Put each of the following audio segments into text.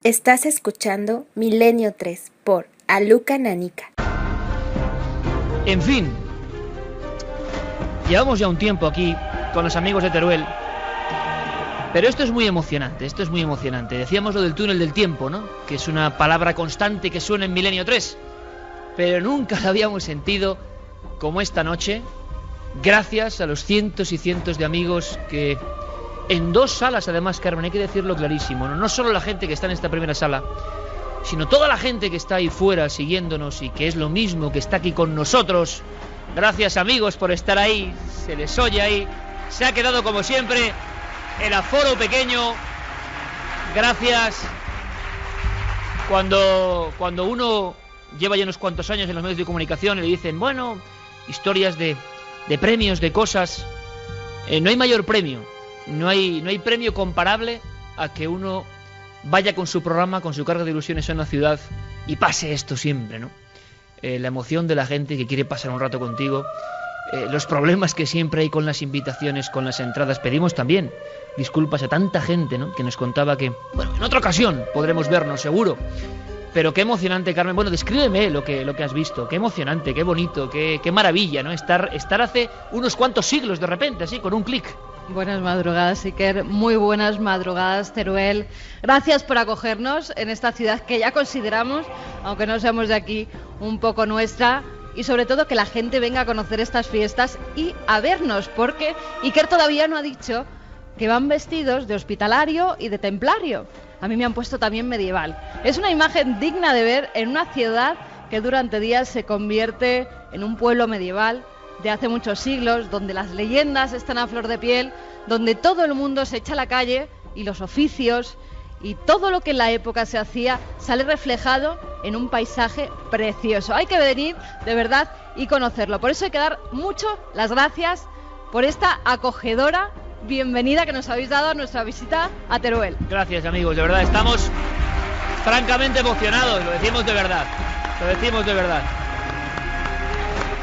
Estás escuchando Milenio 3 por Aluka Nanica. En fin, llevamos ya un tiempo aquí con los amigos de Teruel, pero esto es muy emocionante, Decíamos lo del túnel del tiempo, ¿no? Que es una palabra constante que suena en Milenio 3, pero nunca la habíamos sentido como esta noche, gracias a los cientos y cientos de amigos que... En dos salas, además, Carmen, hay que decirlo clarísimo, ¿no? No solo la gente que está en esta primera sala, sino toda la gente que está ahí fuera siguiéndonos y que es lo mismo que está aquí con nosotros. Gracias, amigos, por estar ahí. Se les oye ahí. Se ha quedado, como siempre, el aforo pequeño. Gracias. Cuando uno lleva ya unos cuantos años en los medios de comunicación y le dicen, bueno, historias de premios, de cosas, no hay mayor premio. No hay premio comparable a que uno vaya con su programa, con su carga de ilusiones en una ciudad y pase esto siempre, ¿no? La emoción de la gente que quiere pasar un rato contigo, los problemas que siempre hay con las invitaciones, con las entradas. Pedimos también disculpas a tanta gente, ¿no? Que nos contaba que, bueno, en otra ocasión podremos vernos, seguro. Pero qué emocionante, Carmen. Bueno, descríbeme lo que has visto. Qué emocionante, qué bonito, qué maravilla, ¿no? Estar hace unos cuantos siglos de repente, así, con un clic. Buenas madrugadas, Iker. Muy buenas madrugadas, Teruel. Gracias por acogernos en esta ciudad que ya consideramos, aunque no seamos de aquí, un poco nuestra. Y sobre todo que la gente venga a conocer estas fiestas y a vernos, porque Iker todavía no ha dicho que van vestidos de hospitalario y de templario. A mí me han puesto también medieval. Es una imagen digna de ver en una ciudad que durante días se convierte en un pueblo medieval de hace muchos siglos, donde las leyendas están a flor de piel, donde todo el mundo se echa a la calle y los oficios y todo lo que en la época se hacía sale reflejado en un paisaje precioso. Hay que venir, de verdad, y conocerlo. Por eso hay que dar mucho las gracias por esta acogedora bienvenida que nos habéis dado a nuestra visita a Teruel. Gracias, amigos, de verdad, estamos francamente emocionados, lo decimos de verdad.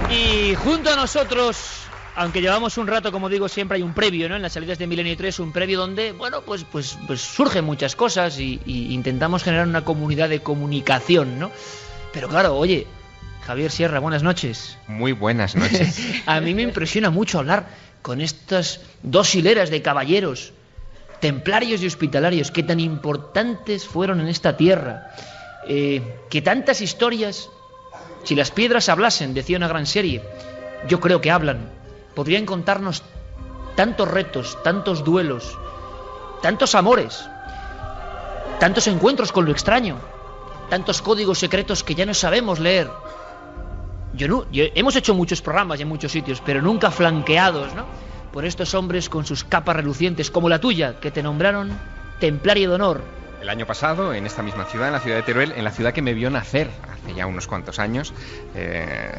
Y junto a nosotros, aunque llevamos un rato, como digo, siempre hay un previo, ¿no? En las salidas de Milenio 3, un previo donde, bueno, pues surgen muchas cosas y intentamos generar una comunidad de comunicación, ¿no? Pero claro, oye, Javier Sierra, buenas noches. Muy buenas noches. A mí me impresiona mucho hablar con estas dos hileras de caballeros, templarios y hospitalarios, que tan importantes fueron en esta tierra, que tantas historias... Si las piedras hablasen, decía una gran serie, yo creo que hablan. Podrían contarnos tantos retos, tantos duelos, tantos amores, tantos encuentros con lo extraño, tantos códigos secretos que ya no sabemos leer. Hemos hecho muchos programas en muchos sitios, pero nunca flanqueados, ¿no? Por estos hombres con sus capas relucientes, como la tuya, que te nombraron templario de honor. El año pasado, en esta misma ciudad, en la ciudad de Teruel, en la ciudad que me vio nacer hace ya unos cuantos años,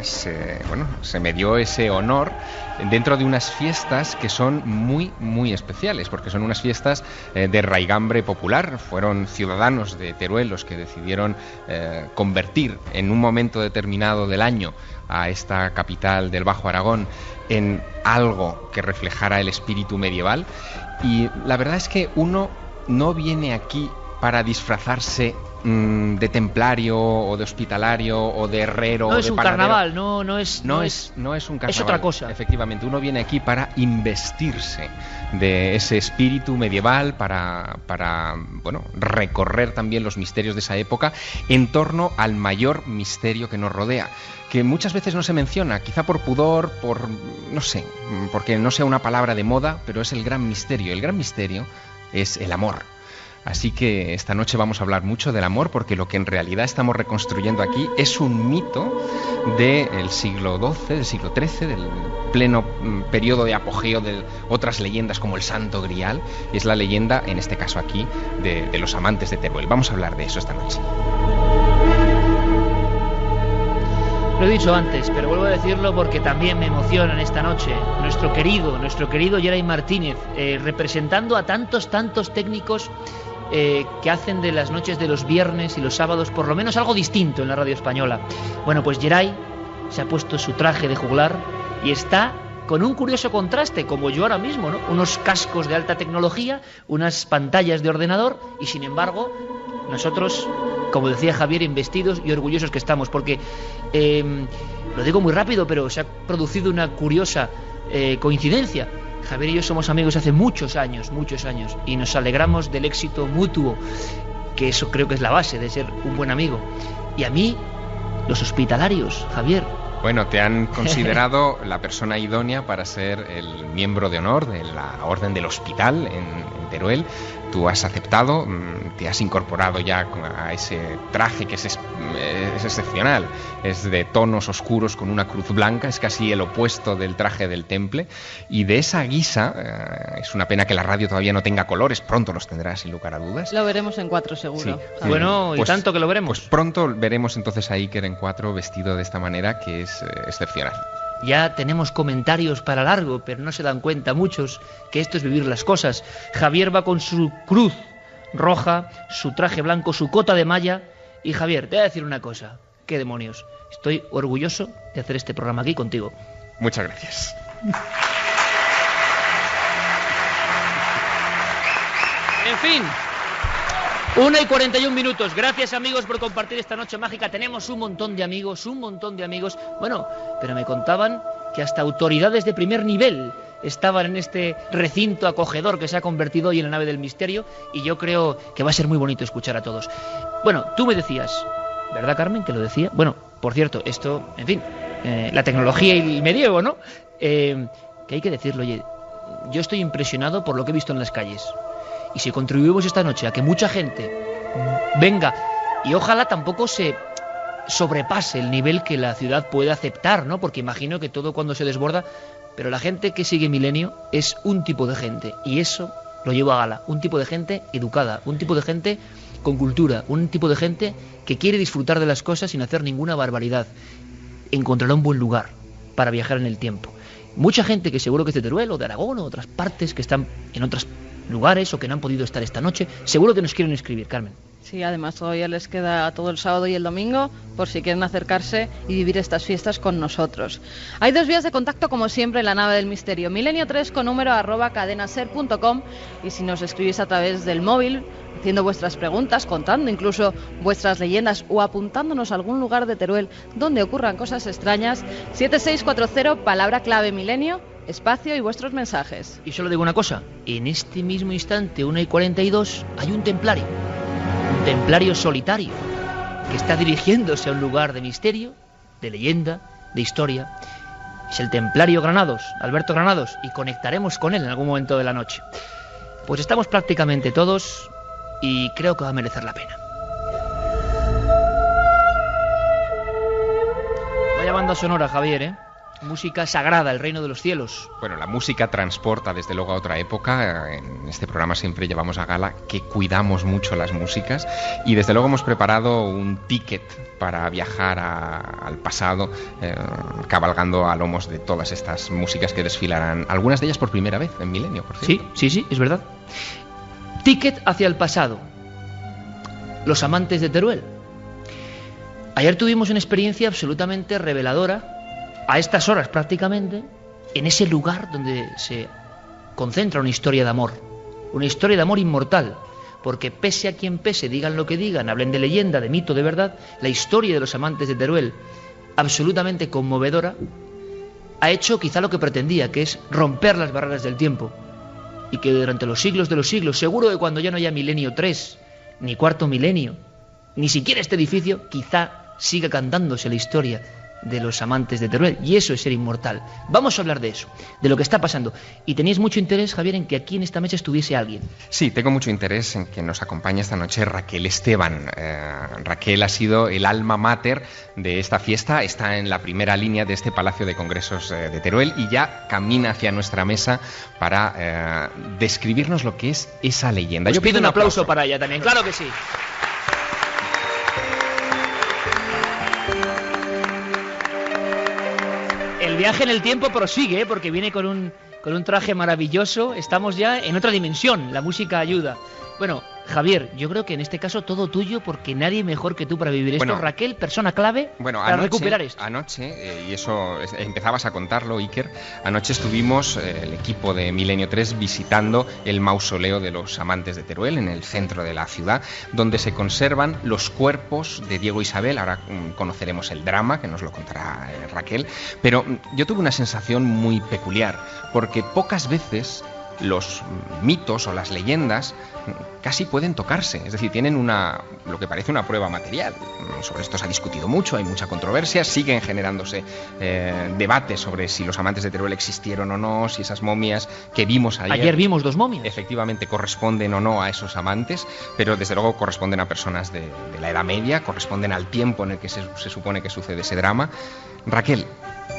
se me dio ese honor dentro de unas fiestas que son muy, muy especiales, porque son unas fiestas de raigambre popular. Fueron ciudadanos de Teruel los que decidieron convertir en un momento determinado del año a esta capital del Bajo Aragón en algo que reflejara el espíritu medieval. Y la verdad es que uno no viene aquí para disfrazarse de templario o de hospitalario o de herrero. No o es de un panadero. Carnaval, no es un carnaval. Es otra cosa. Efectivamente, uno viene aquí para investirse de ese espíritu medieval, para recorrer también los misterios de esa época en torno al mayor misterio que nos rodea, que muchas veces no se menciona, quizá por pudor, porque no sea una palabra de moda, pero es el gran misterio. El gran misterio es el amor. Así que esta noche vamos a hablar mucho del amor, porque lo que en realidad estamos reconstruyendo aquí es un mito del siglo XII, del siglo XIII, del pleno periodo de apogeo de otras leyendas como el Santo Grial. Es la leyenda, en este caso aquí, de los amantes de Teruel. Vamos a hablar de eso esta noche. Lo he dicho antes, pero vuelvo a decirlo porque también me emocionan esta noche. Nuestro querido Geray Martínez, representando a tantos técnicos que hacen de las noches de los viernes y los sábados por lo menos algo distinto en la radio española. Bueno, pues Geray se ha puesto su traje de juglar y está con un curioso contraste, como yo ahora mismo, ¿no? Unos cascos de alta tecnología, unas pantallas de ordenador y sin embargo nosotros, como decía Javier, investidos y orgullosos que estamos, porque, lo digo muy rápido, pero se ha producido una curiosa coincidencia. Javier y yo somos amigos hace muchos años, y nos alegramos del éxito mutuo, que eso creo que es la base de ser un buen amigo. Y a mí, los hospitalarios, Javier. Bueno, te han considerado la persona idónea para ser el miembro de honor de la Orden del Hospital en Teruel. Tú has aceptado, te has incorporado ya a ese traje que es excepcional. Es de tonos oscuros con una cruz blanca, es casi el opuesto del traje del temple. Y de esa guisa, es una pena que la radio todavía no tenga colores, pronto los tendrá sin lugar a dudas. Lo veremos en 4 seguro. Sí. Bueno, y tanto que lo veremos. Pues pronto veremos entonces a Iker en 4 vestido de esta manera, que es excepcional. Ya tenemos comentarios para largo, pero no se dan cuenta muchos que esto es vivir las cosas. Javier va con su cruz roja, su traje blanco, su cota de malla. Y Javier, te voy a decir una cosa. ¿Qué demonios? Estoy orgulloso de hacer este programa aquí contigo. Muchas gracias. En fin, 1:41. Gracias, amigos, por compartir esta noche mágica. Tenemos un montón de amigos. Bueno, pero me contaban que hasta autoridades de primer nivel estaban en este recinto acogedor que se ha convertido hoy en la nave del misterio, y yo creo que va a ser muy bonito escuchar a todos. Bueno, tú me decías, ¿verdad, Carmen, que lo decía? Bueno, por cierto, esto, en fin, la tecnología y el medievo, ¿no? Que hay que decirlo, oye, yo estoy impresionado por lo que he visto en las calles. Y si contribuimos esta noche a que mucha gente venga, y ojalá tampoco se sobrepase el nivel que la ciudad puede aceptar, ¿no? Porque imagino que todo cuando se desborda, pero la gente que sigue Milenio es un tipo de gente, y eso lo llevo a gala, un tipo de gente educada, un tipo de gente con cultura, un tipo de gente que quiere disfrutar de las cosas sin hacer ninguna barbaridad. Encontrará un buen lugar para viajar en el tiempo. Mucha gente que seguro que es de Teruel o de Aragón o otras partes que están en otros lugares o que no han podido estar esta noche, seguro que nos quieren escribir, Carmen. Sí, además todavía les queda todo el sábado y el domingo por si quieren acercarse y vivir estas fiestas con nosotros. Hay 2 vías de contacto, como siempre, en la nave del misterio. Milenio3 con número @cadenaser.com, y si nos escribís a través del móvil, haciendo vuestras preguntas, contando incluso vuestras leyendas o apuntándonos a algún lugar de Teruel donde ocurran cosas extrañas, 7640, palabra clave Milenio, espacio y vuestros mensajes. Y solo digo una cosa, en este mismo instante, 1:42, hay un templario solitario que está dirigiéndose a un lugar de misterio, de leyenda, de historia. Es el templario Granados, Alberto Granados, y conectaremos con él en algún momento de la noche. Pues estamos prácticamente todos y creo que va a merecer la pena. Vaya banda sonora, Javier, ¿eh? Música sagrada, el reino de los cielos. Bueno, la música transporta desde luego a otra época. En este programa siempre llevamos a gala que cuidamos mucho las músicas, y desde luego hemos preparado un ticket para viajar al pasado, cabalgando a lomos de todas estas músicas que desfilarán, algunas de ellas por primera vez en Milenio, por cierto. Sí, es verdad. Ticket hacia el pasado. Los amantes de Teruel. Ayer tuvimos una experiencia absolutamente reveladora, a estas horas prácticamente, en ese lugar donde se concentra una historia de amor inmortal, porque pese a quien pese, digan lo que digan, hablen de leyenda, de mito, de verdad, la historia de los amantes de Teruel, absolutamente conmovedora, ha hecho quizá lo que pretendía, que es romper las barreras del tiempo, y que durante los siglos de los siglos, seguro que cuando ya no haya Milenio 3, ni cuarto milenio, ni siquiera este edificio, quizá siga cantándose la historia de los amantes de Teruel, y eso es ser inmortal. Vamos a hablar de eso, de lo que está pasando. Y teníais mucho interés, Javier, en que aquí en esta mesa estuviese alguien. Sí, tengo mucho interés en que nos acompañe esta noche Raquel Esteban. Raquel ha sido el alma mater de esta fiesta, está en la primera línea de este Palacio de Congresos de Teruel, y ya camina hacia nuestra mesa para describirnos lo que es esa leyenda. Pues yo pido un aplauso para ella también, claro que sí. El viaje en el tiempo prosigue, porque viene con un traje maravilloso. Estamos ya en otra dimensión, la música ayuda. Bueno, Javier, yo creo que en este caso todo tuyo, porque nadie mejor que tú para vivir esto. Bueno, Raquel, persona clave para recuperar esto. Anoche, y eso empezabas a contarlo, Iker, anoche estuvimos, el equipo de Milenio 3, visitando el mausoleo de los amantes de Teruel, en el centro de la ciudad, donde se conservan los cuerpos de Diego e Isabel. Ahora conoceremos el drama, que nos lo contará Raquel, pero yo tuve una sensación muy peculiar, porque pocas veces los mitos o las leyendas casi pueden tocarse, es decir, tienen lo que parece una prueba material. Sobre esto se ha discutido mucho, hay mucha controversia, siguen generándose debates sobre si los amantes de Teruel existieron o no, si esas momias que vimos ayer vimos 2 momias, efectivamente corresponden o no a esos amantes, pero desde luego corresponden a personas de la Edad Media, corresponden al tiempo en el que se supone que sucede ese drama. Raquel,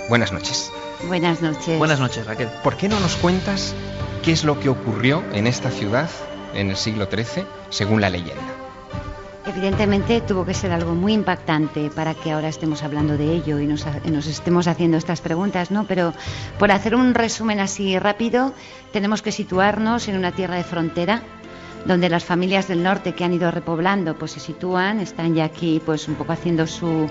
buenas noches. Buenas noches. Buenas noches, Raquel. ¿Por qué no nos cuentas qué es lo que ocurrió en esta ciudad en el siglo XIII, según la leyenda? Evidentemente tuvo que ser algo muy impactante para que ahora estemos hablando de ello y nos estemos haciendo estas preguntas, ¿no? Pero por hacer un resumen así rápido, tenemos que situarnos en una tierra de frontera, donde las familias del norte que han ido repoblando pues se sitúan, están ya aquí pues un poco haciendo su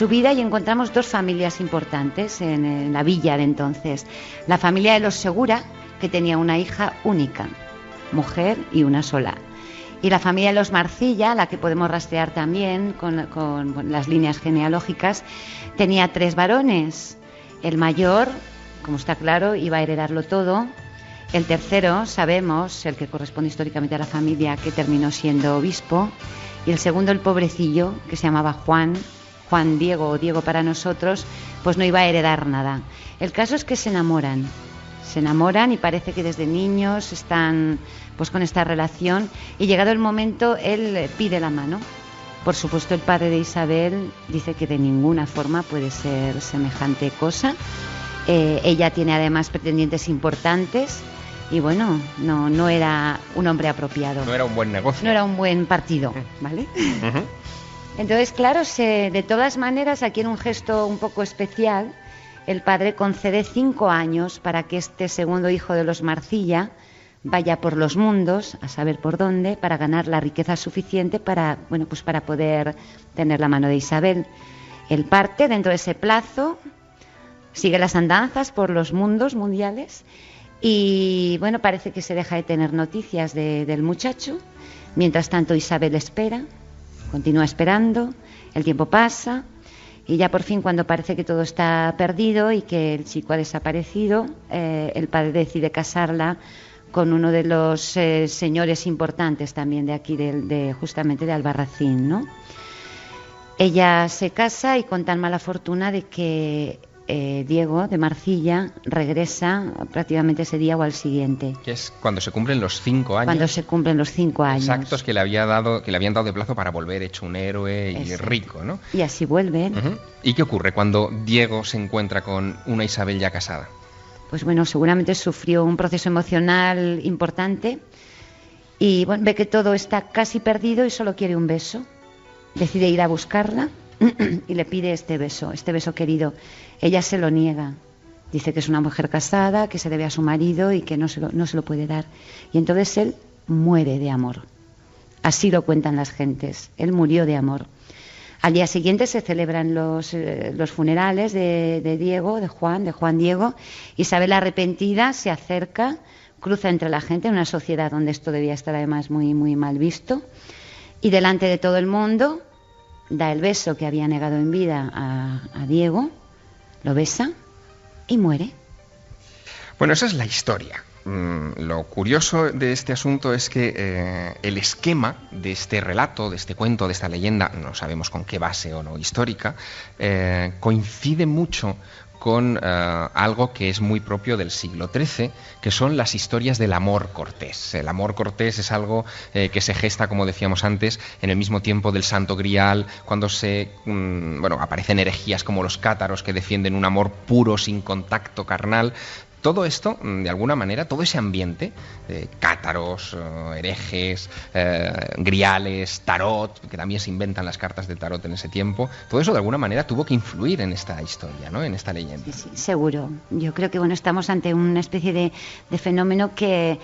vida, y encontramos 2 familias importantes en la villa de entonces. La familia de los Segura, que tenía una hija única, mujer y una sola. Y la familia de los Marcilla, la que podemos rastrear también con las líneas genealógicas, tenía 3 varones. El mayor, como está claro, iba a heredarlo todo. El tercero, sabemos, el que corresponde históricamente a la familia, que terminó siendo obispo. Y el segundo, el pobrecillo, que se llamaba Juan Diego, o Diego para nosotros, pues no iba a heredar nada. El caso es que se enamoran y parece que desde niños están pues con esta relación, y llegado el momento él pide la mano. Por supuesto, el padre de Isabel dice que de ninguna forma puede ser semejante cosa. Ella tiene además pretendientes importantes y bueno, no era un hombre apropiado. No era un buen negocio. No era un buen partido, ¿vale? Entonces, claro, de todas maneras, aquí en un gesto un poco especial, el padre concede 5 años para que este segundo hijo de los Marcilla vaya por los mundos, a saber por dónde, para ganar la riqueza suficiente para poder tener la mano de Isabel. Él parte dentro de ese plazo, sigue las andanzas por los mundos mundiales y bueno, parece que se deja de tener noticias del muchacho. Mientras tanto, Isabel espera, continúa esperando, el tiempo pasa. Y ya por fin, cuando parece que todo está perdido y que el chico ha desaparecido, el padre decide casarla con uno de los señores importantes también de aquí, justamente de Albarracín, ¿no? Ella se casa y con tan mala fortuna de que Diego de Marcilla regresa prácticamente ese día o al siguiente. Que es cuando se cumplen los 5 años. Cuando se cumplen los 5 años. Exactos, que le habían dado de plazo para volver hecho un héroe y rico, ¿no? Y así vuelven. ¿Y qué ocurre cuando Diego se encuentra con una Isabel ya casada? Pues bueno, seguramente sufrió un proceso emocional importante y bueno, ve que todo está casi perdido y solo quiere un beso. Decide ir a buscarla y le pide este beso querido. Ella se lo niega, dice que es una mujer casada, que se debe a su marido y que no se lo puede dar. Y entonces él muere de amor. Así lo cuentan las gentes, él murió de amor. Al día siguiente se celebran los funerales de Diego, de Juan Diego. Isabel, arrepentida, se acerca, cruza entre la gente en una sociedad donde esto debía estar además muy, muy mal visto, y delante de todo el mundo da el beso que había negado en vida a Diego, lo besa y muere. Bueno, esa es la historia. Lo curioso de este asunto es que el esquema de este relato, de este cuento, de esta leyenda, no sabemos con qué base o no histórica, coincide mucho con algo que es muy propio del siglo XIII, que son las historias del amor cortés. El amor cortés es algo que se gesta, como decíamos antes, en el mismo tiempo del Santo Grial, cuando aparecen herejías como los cátaros que defienden un amor puro, sin contacto carnal. Todo esto, de alguna manera, todo ese ambiente, cátaros, herejes, griales, tarot, que también se inventan las cartas de tarot en ese tiempo, todo eso de alguna manera tuvo que influir en esta historia, ¿no? En esta leyenda. Sí, seguro. Yo creo que estamos ante una especie de fenómeno que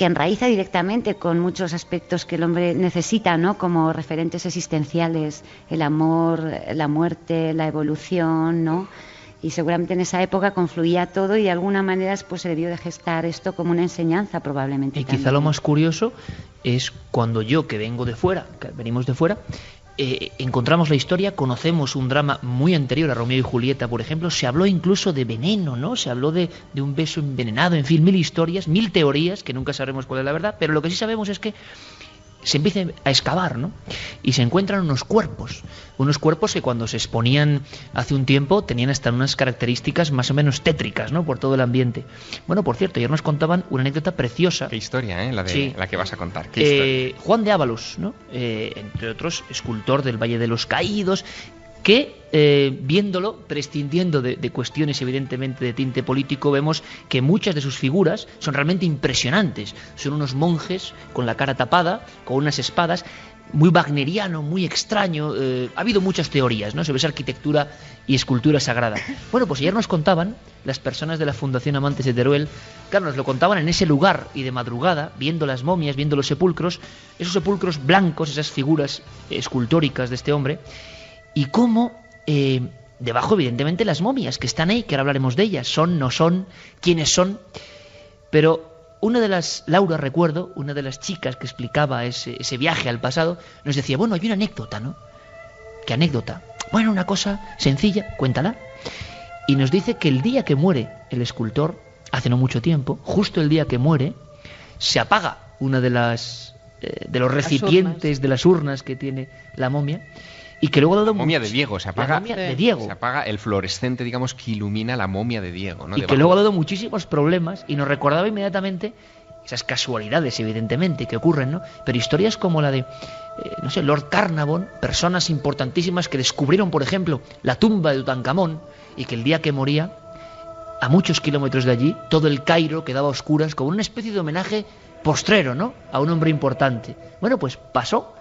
que enraiza directamente con muchos aspectos que el hombre necesita, ¿no? Como referentes existenciales, el amor, la muerte, la evolución, ¿no? Y seguramente en esa época confluía todo y de alguna manera pues se debió de gestar esto como una enseñanza probablemente. Y también. quizá lo más curioso es cuando yo, que vengo de fuera, que venimos de fuera, encontramos la historia, conocemos un drama muy anterior a Romeo y Julieta, por ejemplo, se habló incluso de veneno, ¿no? Se habló de un beso envenenado, en fin, 1000 historias, 1000 teorías, que nunca sabremos cuál es la verdad, pero lo que sí sabemos es que se empieza a excavar, ¿no? Y se encuentran unos cuerpos que cuando se exponían hace un tiempo tenían hasta unas características más o menos tétricas, ¿no? Por todo el ambiente. Bueno, por cierto, ayer nos contaban una anécdota preciosa. Qué historia, ¿eh? Sí. La que vas a contar. ¿Qué historia? Juan de Ábalos, ¿no? Entre otros, escultor del Valle de los Caídos, que viéndolo, prescindiendo de cuestiones evidentemente de tinte político, vemos que muchas de sus figuras son realmente impresionantes. Son unos monjes con la cara tapada, con unas espadas, muy wagneriano, muy extraño. Ha habido muchas teorías, ¿no?, sobre esa arquitectura y escultura sagrada. Bueno, pues ayer nos contaban las personas de la Fundación Amantes de Teruel, claro, nos lo contaban en ese lugar y de madrugada, viendo las momias, viendo los sepulcros, esos sepulcros blancos, esas figuras escultóricas de este hombre, y cómo debajo evidentemente las momias que están ahí, que ahora hablaremos de ellas, son, no son, quiénes son, pero una de las, Laura recuerdo, una de las chicas que explicaba ese viaje al pasado, nos decía, bueno, hay una anécdota, ¿no? ¿Qué anécdota? Bueno, una cosa sencilla, cuéntala. Y nos dice que el día que muere el escultor, hace no mucho tiempo, justo el día que muere, se apaga una de los recipientes, de las urnas que tiene la momia, y que luego ha dado momia de Diego, se apaga. La momia de Diego. Se apaga el fluorescente, digamos, que ilumina la momia de Diego, ¿no? Y que luego ha dado muchísimos problemas y nos recordaba inmediatamente esas casualidades, evidentemente, que ocurren, ¿no? Pero historias como la de, no sé, Lord Carnarvon, personas importantísimas que descubrieron, por ejemplo, la tumba de Tutankamón y que el día que moría, a muchos kilómetros de allí, todo el Cairo quedaba a oscuras como una especie de homenaje postrero, ¿no?, a un hombre importante. Bueno, pues pasó.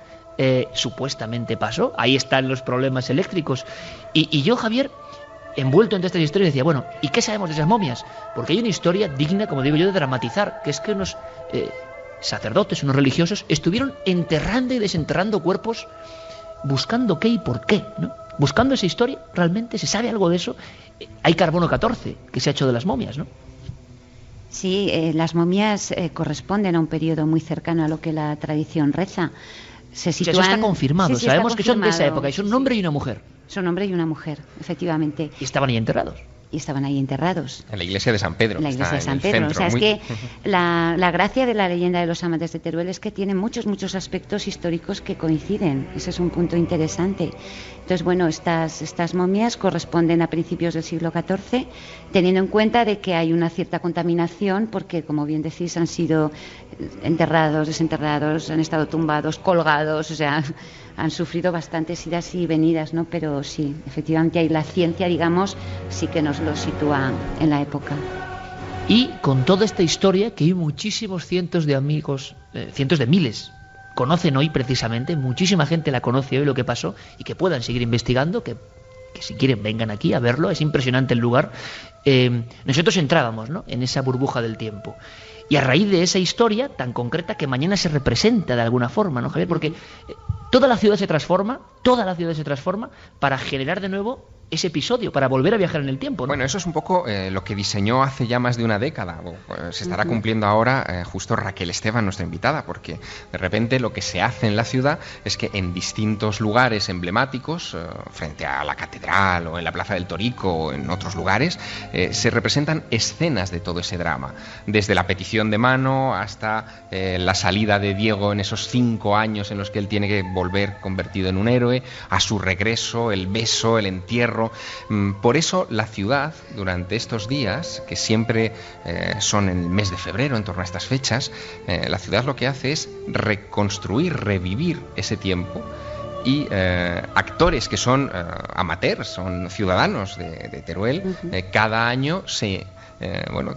Supuestamente pasó, ahí están los problemas eléctricos y yo, Javier, envuelto en estas historias, decía, bueno, ¿y qué sabemos de esas momias? Porque hay una historia digna, como digo yo, de dramatizar, que es que unos sacerdotes, unos religiosos, estuvieron enterrando y desenterrando cuerpos buscando qué y por qué, ¿no? Buscando esa historia, ¿realmente se sabe algo de eso? Hay carbono 14 que se ha hecho de las momias, ¿no? Sí, las momias corresponden a un periodo muy cercano a lo que la tradición reza. Se sitúan... O sea, eso está confirmado, sí, sabemos está que son de esa confirmado. época, y son un hombre y una mujer. Son un hombre y una mujer, efectivamente. Y estaban ahí enterrados. Y estaban ahí enterrados. En la iglesia de San Pedro. En la iglesia de está San en el Pedro. centro, O sea, es que la gracia de la leyenda de los amantes de Teruel es que tiene muchos aspectos históricos que coinciden. Ese es un punto interesante. Entonces, bueno, estas momias corresponden a principios del siglo XIV, teniendo en cuenta de que hay una cierta contaminación, porque, como bien decís, han sido enterrados, desenterrados, han estado tumbados, colgados, o sea, han sufrido bastantes idas y venidas, ¿no? Pero sí, efectivamente, hay la ciencia, digamos, sí que nos lo sitúa en la época. Y con toda esta historia, que hay muchísimos cientos de amigos, cientos de miles, conocen hoy precisamente, muchísima gente la conoce hoy lo que pasó, y que puedan seguir investigando, que si quieren vengan aquí a verlo, es impresionante el lugar. Nosotros entrábamos, ¿no?, en esa burbuja del tiempo. Y a raíz de esa historia tan concreta que mañana se representa de alguna forma, ¿no, Javier? Porque toda la ciudad se transforma para generar de nuevo ese episodio, para volver a viajar en el tiempo, ¿no? Bueno, eso es un poco lo que diseñó hace ya más de una década. Se estará cumpliendo ahora justo Raquel Esteban, nuestra invitada, porque de repente lo que se hace en la ciudad es que en distintos lugares emblemáticos, frente a la catedral o en la Plaza del Torico o en otros lugares, se representan escenas de todo ese drama. Desde la petición de mano hasta la salida de Diego en esos 5 años en los que él tiene que volver convertido en un héroe, a su regreso, el beso, el entierro. Por eso la ciudad, durante estos días, que siempre son en el mes de febrero, en torno a estas fechas, la ciudad lo que hace es reconstruir, revivir ese tiempo y actores que son amateurs, son ciudadanos de Teruel, cada año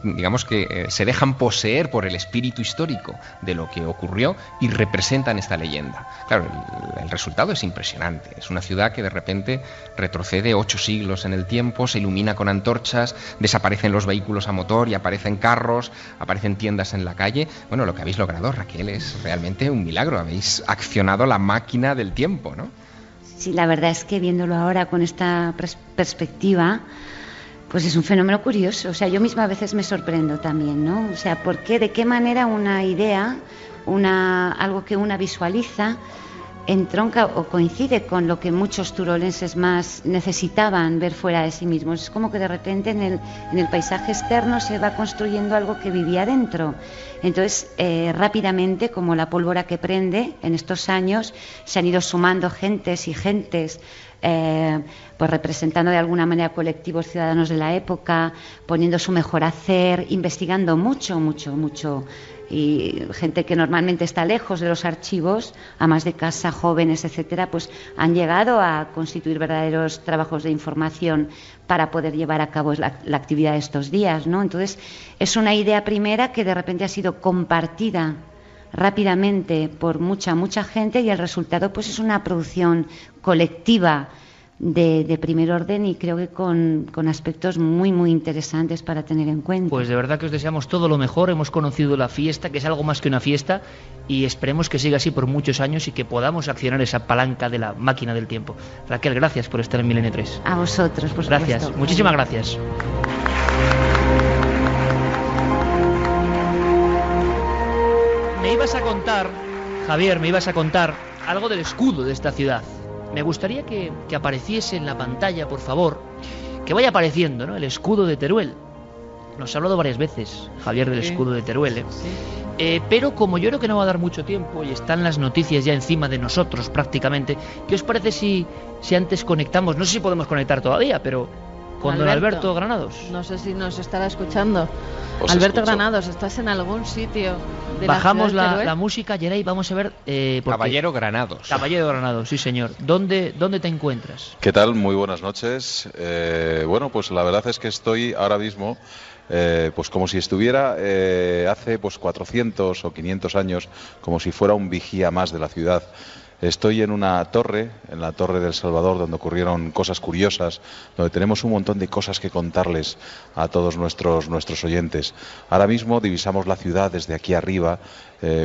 digamos que se dejan poseer por el espíritu histórico de lo que ocurrió y representan esta leyenda. Claro, el resultado es impresionante. Es una ciudad que de repente retrocede 8 siglos en el tiempo, se ilumina con antorchas, desaparecen los vehículos a motor y aparecen carros, aparecen tiendas en la calle. Bueno, lo que habéis logrado, Raquel, es realmente un milagro. Habéis accionado la máquina del tiempo, ¿no? Sí, la verdad es que viéndolo ahora con esta perspectiva, pues es un fenómeno curioso. O sea, yo misma a veces me sorprendo también, ¿no? O sea, ¿por qué, de qué manera una idea, algo que una visualiza, entronca o coincide con lo que muchos turolenses más necesitaban ver fuera de sí mismos? Es como que de repente en el paisaje externo se va construyendo algo que vivía dentro. Entonces, rápidamente, como la pólvora que prende, en estos años se han ido sumando gentes y gentes, pues representando de alguna manera colectivos ciudadanos de la época, poniendo su mejor hacer, investigando mucho, y gente que normalmente está lejos de los archivos, amas de casa, jóvenes, etcétera, pues han llegado a constituir verdaderos trabajos de información para poder llevar a cabo la actividad de estos días, ¿no? Entonces, es una idea primera que de repente ha sido compartida rápidamente por mucha gente, y el resultado pues es una producción colectiva de primer orden, y creo que con aspectos muy interesantes para tener en cuenta. Pues de verdad que os deseamos todo lo mejor. Hemos conocido la fiesta, que es algo más que una fiesta, y esperemos que siga así por muchos años y que podamos accionar esa palanca de la máquina del tiempo. Raquel, gracias por estar en Milenio 3. A vosotros, por supuesto. Gracias, muchísimas gracias. Me ibas a contar, Javier, algo del escudo de esta ciudad. Me gustaría que apareciese en la pantalla, por favor, que vaya apareciendo, ¿no?, el escudo de Teruel. Nos ha hablado varias veces, Javier, del escudo de Teruel, ¿eh? Sí. Pero como yo creo que no va a dar mucho tiempo y están las noticias ya encima de nosotros prácticamente, ¿qué os parece si antes conectamos? No sé si podemos conectar todavía, pero con don Alberto Granados. No sé si nos estará escuchando. Os Alberto escucho. Granados, ¿estás en algún sitio de Bajamos la ciudad de Teruel? la música, Geray, vamos a ver... Caballero Granados. Caballero Granados, sí señor. ¿Dónde te encuentras? ¿Qué tal? Muy buenas noches. Bueno, pues la verdad es que estoy ahora mismo, pues como si estuviera hace pues 400 o 500 años, como si fuera un vigía más de la ciudad. Estoy en una torre, en la Torre del Salvador, donde ocurrieron cosas curiosas, donde tenemos un montón de cosas que contarles a todos nuestros oyentes. Ahora mismo divisamos la ciudad desde aquí arriba,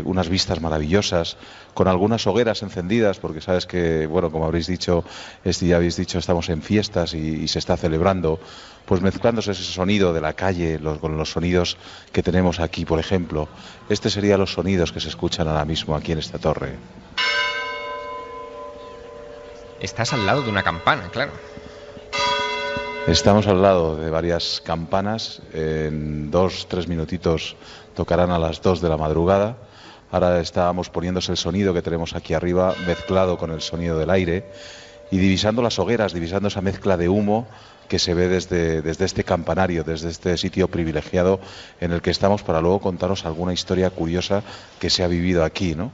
unas vistas maravillosas, con algunas hogueras encendidas, porque sabes que, bueno, como habréis dicho, estamos en fiestas y se está celebrando, pues mezclándose ese sonido de la calle con los sonidos que tenemos aquí, por ejemplo. Este serían los sonidos que se escuchan ahora mismo aquí en esta torre. Estás al lado de una campana, claro. Estamos al lado de varias campanas. En 2-3 minutitos tocarán a las 2 de la madrugada. Ahora estábamos poniéndose el sonido que tenemos aquí arriba, mezclado con el sonido del aire, y divisando las hogueras, divisando esa mezcla de humo que se ve desde este campanario, desde este sitio privilegiado en el que estamos, para luego contaros alguna historia curiosa que se ha vivido aquí, ¿no?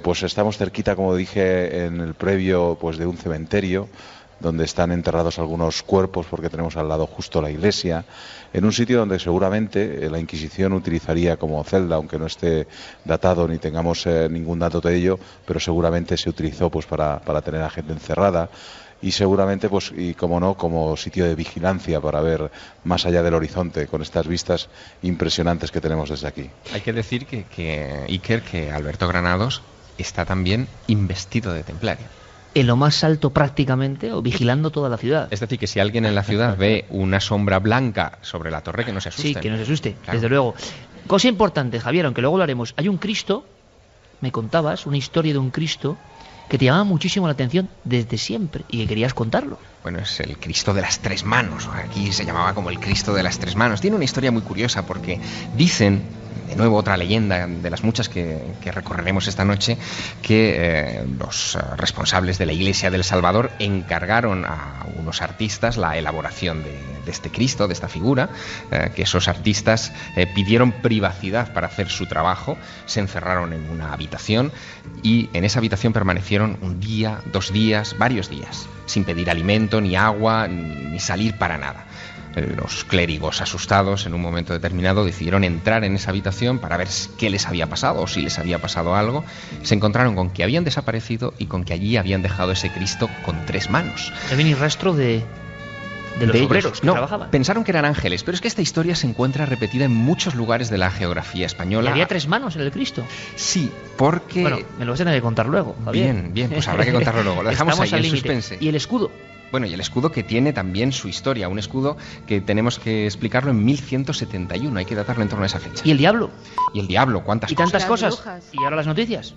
Pues estamos cerquita, como dije en el previo, pues de un cementerio donde están enterrados algunos cuerpos, porque tenemos al lado justo la iglesia, en un sitio donde seguramente la Inquisición utilizaría como celda, aunque no esté datado ni tengamos ningún dato de ello, pero seguramente se utilizó pues para tener a gente encerrada, y seguramente, pues, y como no, como sitio de vigilancia para ver más allá del horizonte, con estas vistas impresionantes que tenemos desde aquí. Hay que decir Iker, que Alberto Granados está también investido de templario. En lo más alto prácticamente, o vigilando toda la ciudad. Es decir, que si alguien en la ciudad ve una sombra blanca sobre la torre, que no se asuste. Sí, que no se asuste, claro. Desde luego. Cosa importante, Javier, aunque luego lo haremos. Hay un Cristo, me contabas, una historia de un Cristo que te llamaba muchísimo la atención desde siempre y que querías contarlo. Bueno, es el Cristo de las Tres Manos. Aquí se llamaba como el Cristo de las Tres Manos. Tiene una historia muy curiosa porque dicen de nuevo otra leyenda de las muchas que recorreremos esta noche, que los responsables de la Iglesia del Salvador encargaron a unos artistas la elaboración de este Cristo, de esta figura, que esos artistas pidieron privacidad para hacer su trabajo, se encerraron en una habitación y en esa habitación permanecieron un día, 2 días, varios días, sin pedir alimento, ni agua, ni salir para nada. Los clérigos, asustados, en un momento determinado decidieron entrar en esa habitación para ver qué les había pasado o si les había pasado algo. Se encontraron con que habían desaparecido y con que allí habían dejado ese Cristo con 3 manos. No había ni rastro de los obreros que no, trabajaban. Pensaron que eran ángeles, pero es que esta historia se encuentra repetida en muchos lugares de la geografía española. ¿Y había 3 manos en el Cristo? Sí, porque... Bueno, me lo vas a tener que contar luego, Javier. Bien, pues habrá que contarlo luego. Lo dejamos Estamos ahí al en límite. suspense. ¿Y el escudo? Bueno, y el escudo que tiene también su historia, un escudo que tenemos que explicarlo en 1171, hay que datarlo en torno a esa fecha. ¿Y el diablo? Y el diablo, ¿cuántas Y tantas Las cosas. brujas. ¿Y ahora las noticias?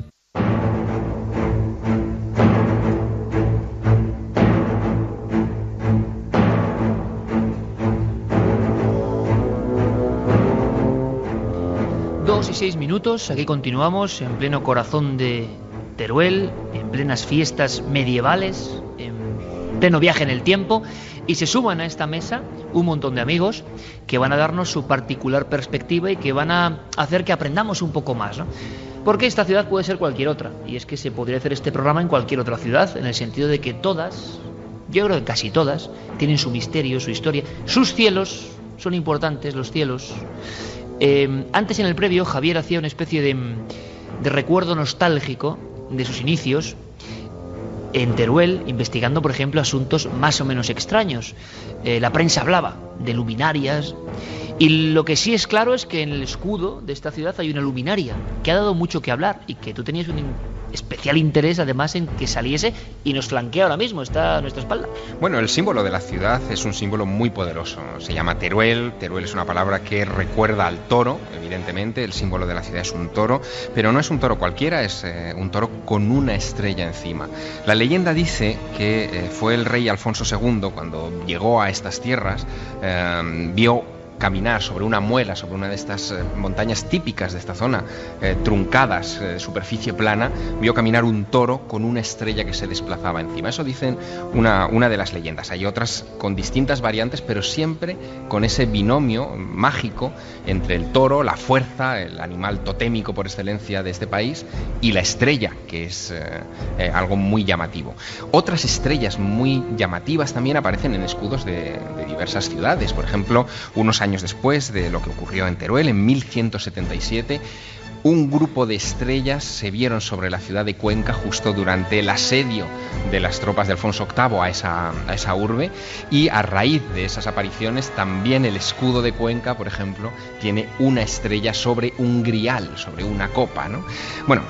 Dos y 6 minutos, aquí continuamos en pleno corazón de Teruel, en plenas fiestas medievales, en pleno viaje en el tiempo, y se suman a esta mesa un montón de amigos que van a darnos su particular perspectiva y que van a hacer que aprendamos un poco más, ¿no? Porque esta ciudad puede ser cualquier otra, y es que se podría hacer este programa en cualquier otra ciudad, en el sentido de que todas, yo creo que casi todas, tienen su misterio, su historia, sus cielos, son importantes los cielos. Antes en el previo Javier hacía una especie de recuerdo nostálgico de sus inicios en Teruel, investigando por ejemplo asuntos más o menos extraños. La prensa hablaba de luminarias, y lo que sí es claro es que en el escudo de esta ciudad hay una luminaria que ha dado mucho que hablar y que tú tenías un especial interés además en que saliese y nos flanquea ahora mismo, está a nuestra espalda. Bueno, el símbolo de la ciudad es un símbolo muy poderoso. Se llama Teruel. Teruel es una palabra que recuerda al toro, evidentemente. El símbolo de la ciudad es un toro, pero no es un toro cualquiera, es un toro con una estrella encima. La leyenda dice que fue el rey Alfonso II, cuando llegó a estas tierras, vio caminar sobre una muela, sobre una de estas montañas típicas de esta zona, truncadas, superficie plana, vio caminar un toro con una estrella que se desplazaba encima. Eso dicen una de las leyendas. Hay otras con distintas variantes, pero siempre con ese binomio mágico entre el toro, la fuerza, el animal totémico por excelencia de este país, y la estrella, que es algo muy llamativo. Otras estrellas muy llamativas también aparecen en escudos de diversas ciudades. Por ejemplo, unos años después de lo que ocurrió en Teruel, en 1177, un grupo de estrellas se vieron sobre la ciudad de Cuenca justo durante el asedio de las tropas de Alfonso VIII a esa urbe, y a raíz de esas apariciones también el escudo de Cuenca, por ejemplo, tiene una estrella sobre un grial, sobre una copa, ¿no? Bueno,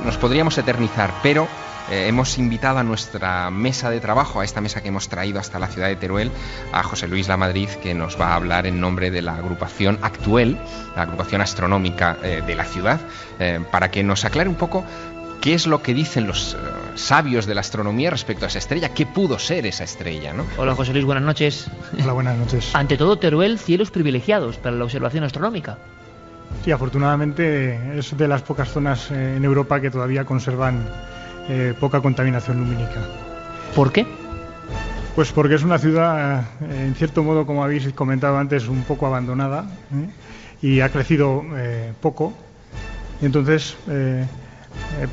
nos podríamos eternizar, pero hemos invitado a nuestra mesa de trabajo, a esta mesa que hemos traído hasta la ciudad de Teruel, a José Luis Lamadrid, que nos va a hablar en nombre de la agrupación Actuel, la agrupación astronómica de la ciudad, para que nos aclare un poco qué es lo que dicen los sabios de la astronomía respecto a esa estrella, qué pudo ser esa estrella, ¿no? Hola José Luis, buenas noches. Hola, buenas noches. Ante todo, Teruel, cielos privilegiados para la observación astronómica. Sí, afortunadamente es de las pocas zonas en Europa que todavía conservan poca contaminación lumínica. ¿Por qué? Pues porque es una ciudad, en cierto modo, como habéis comentado antes, un poco abandonada, y ha crecido poco, y entonces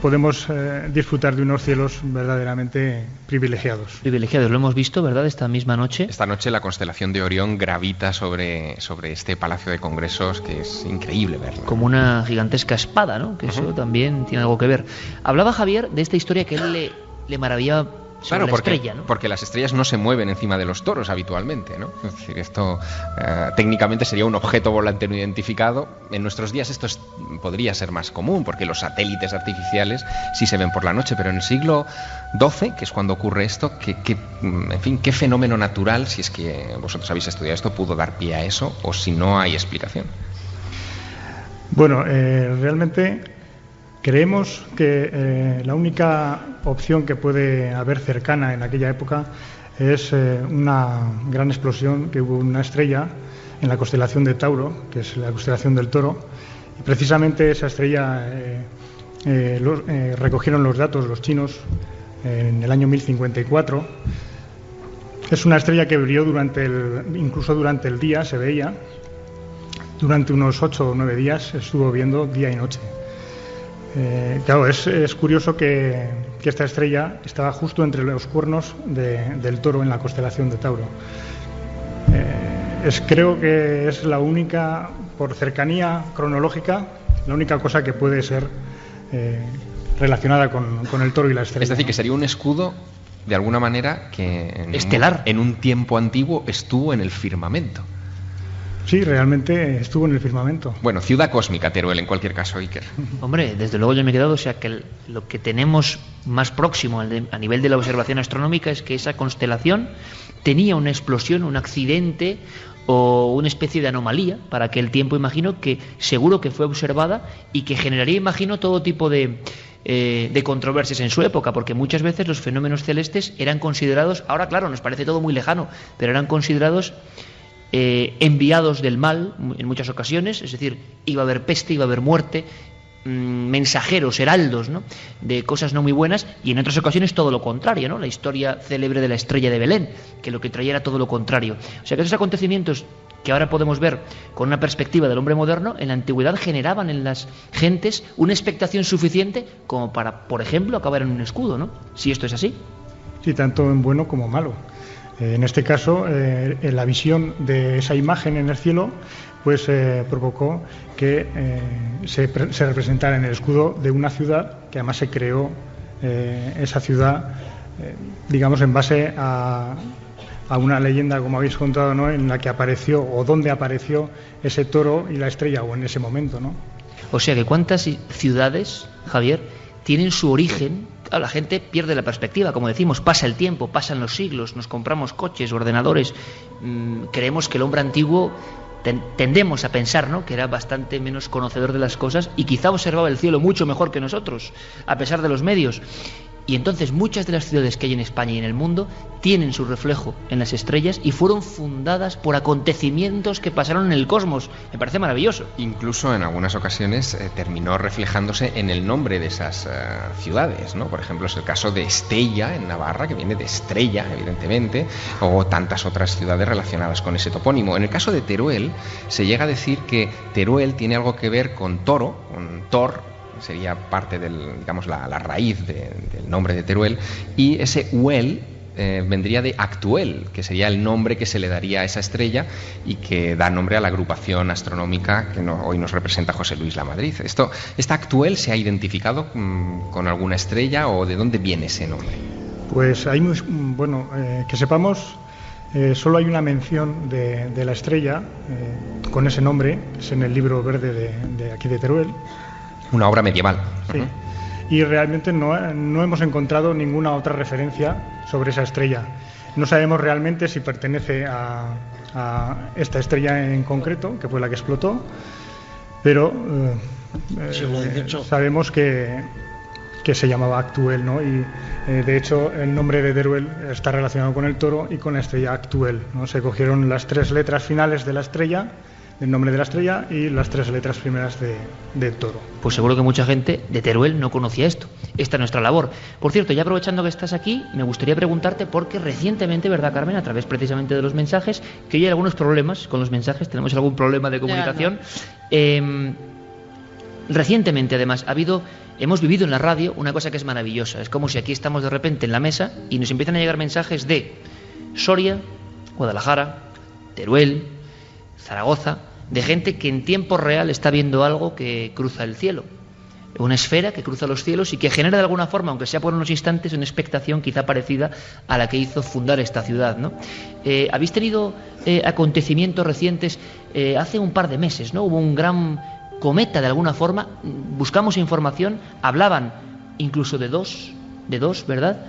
podemos disfrutar de unos cielos verdaderamente privilegiados. Privilegiados, lo hemos visto, ¿verdad?, esta misma noche. Esta noche la constelación de Orión gravita sobre este palacio de congresos, que es increíble verlo. Como una gigantesca espada, ¿no? Que eso también tiene algo que ver. Hablaba Javier de esta historia que él le maravillaba sobre la estrella, ¿no? Porque las estrellas no se mueven encima de los toros habitualmente, ¿no? Es decir, esto técnicamente sería un objeto volante no identificado. En nuestros días esto podría ser más común, porque los satélites artificiales sí se ven por la noche, pero en el siglo XII, que es cuando ocurre esto, en fin, ¿qué fenómeno natural, si es que vosotros habéis estudiado esto, pudo dar pie a eso, o si no hay explicación? Bueno, realmente creemos que la única opción que puede haber cercana en aquella época es una gran explosión, que hubo una estrella en la constelación de Tauro, que es la constelación del Toro, Y precisamente esa estrella recogieron los datos los chinos en el año 1054. Es una estrella que brilló incluso durante el día, se veía. Durante unos 8 o 9 días estuvo viendo día y noche. Claro, es curioso que esta estrella estaba justo entre los cuernos del Toro en la constelación de Tauro. Creo que es la única, por cercanía cronológica, la única cosa que puede ser relacionada con el Toro y la estrella. Es decir, que sería un escudo, de alguna manera, que estelar. En un tiempo antiguo estuvo en el firmamento. Sí, realmente estuvo en el firmamento. Bueno, ciudad cósmica, Teruel, en cualquier caso, Iker. Hombre, desde luego yo me he quedado, o sea, que lo que tenemos más próximo a nivel de la observación astronómica es que esa constelación tenía una explosión, un accidente o una especie de anomalía para aquel tiempo, imagino, que seguro que fue observada y que generaría, imagino, todo tipo de controversias en su época, porque muchas veces los fenómenos celestes eran considerados, ahora claro, nos parece todo muy lejano, pero eran considerados enviados del mal en muchas ocasiones, es decir, iba a haber peste, iba a haber muerte, mensajeros, heraldos, ¿no?, de cosas no muy buenas, y en otras ocasiones todo lo contrario, ¿no? La historia célebre de la estrella de Belén, que lo que traía era todo lo contrario. O sea que esos acontecimientos que ahora podemos ver con una perspectiva del hombre moderno, en la antigüedad generaban en las gentes una expectación suficiente como para, por ejemplo, acabar en un escudo, ¿no? Si esto es así. Sí, tanto en bueno como malo. En este caso, la visión de esa imagen en el cielo pues provocó que se representara en el escudo de una ciudad que además se creó esa ciudad, digamos, en base a una leyenda, como habéis contado, ¿no?, en la que apareció o donde apareció ese toro y la estrella, o en ese momento, ¿no? O sea que cuántas ciudades, Javier, tienen su origen. La gente pierde la perspectiva, como decimos, pasa el tiempo, pasan los siglos, nos compramos coches, ordenadores, creemos que el hombre antiguo tendemos a pensar, ¿no?, que era bastante menos conocedor de las cosas y quizá observaba el cielo mucho mejor que nosotros, a pesar de los medios. Y entonces muchas de las ciudades que hay en España y en el mundo tienen su reflejo en las estrellas y fueron fundadas por acontecimientos que pasaron en el cosmos. Me parece maravilloso. Incluso en algunas ocasiones terminó reflejándose en el nombre de esas ciudades, ¿no? Por ejemplo, es el caso de Estella, en Navarra, que viene de estrella, evidentemente, o tantas otras ciudades relacionadas con ese topónimo. En el caso de Teruel, se llega a decir que Teruel tiene algo que ver con toro, con Thor, sería parte digamos, la raíz del nombre de Teruel, y ese Uel vendría de Actuel, que sería el nombre que se le daría a esa estrella y que da nombre a la agrupación astronómica que hoy nos representa José Luis Lamadrid. ¿Esta Actuel se ha identificado con alguna estrella o de dónde viene ese nombre? Pues hay que sepamos, solo hay una mención de la estrella con ese nombre, es en el libro verde de aquí de Teruel. Una obra medieval. Sí. Y realmente no hemos encontrado ninguna otra referencia sobre esa estrella. No sabemos realmente si pertenece a esta estrella en concreto, que fue la que explotó, pero sabemos que se llamaba Actuel, ¿no? Y de hecho el nombre de Teruel está relacionado con el toro y con la estrella Actuel, ¿no? Se cogieron las 3 letras finales de la estrella, el nombre de la estrella, y las 3 letras primeras del toro. Pues seguro que mucha gente de Teruel no conocía esto. Esta es nuestra labor. Por cierto, ya aprovechando que estás aquí, me gustaría preguntarte, porque recientemente, ¿verdad, Carmen?, a través precisamente de los mensajes, que hay algunos problemas con los mensajes, tenemos algún problema de comunicación. Recientemente, además, hemos vivido en la radio una cosa que es maravillosa. Es como si aquí estamos de repente en la mesa y nos empiezan a llegar mensajes de Soria, Guadalajara, Teruel, Zaragoza, de gente que en tiempo real está viendo algo que cruza el cielo, una esfera que cruza los cielos y que genera de alguna forma, aunque sea por unos instantes, una expectación quizá parecida a la que hizo fundar esta ciudad, ¿no? ¿Habéis tenido acontecimientos recientes? Hace un par de meses, ¿no?, hubo un gran cometa de alguna forma, buscamos información, hablaban incluso de dos, ¿verdad?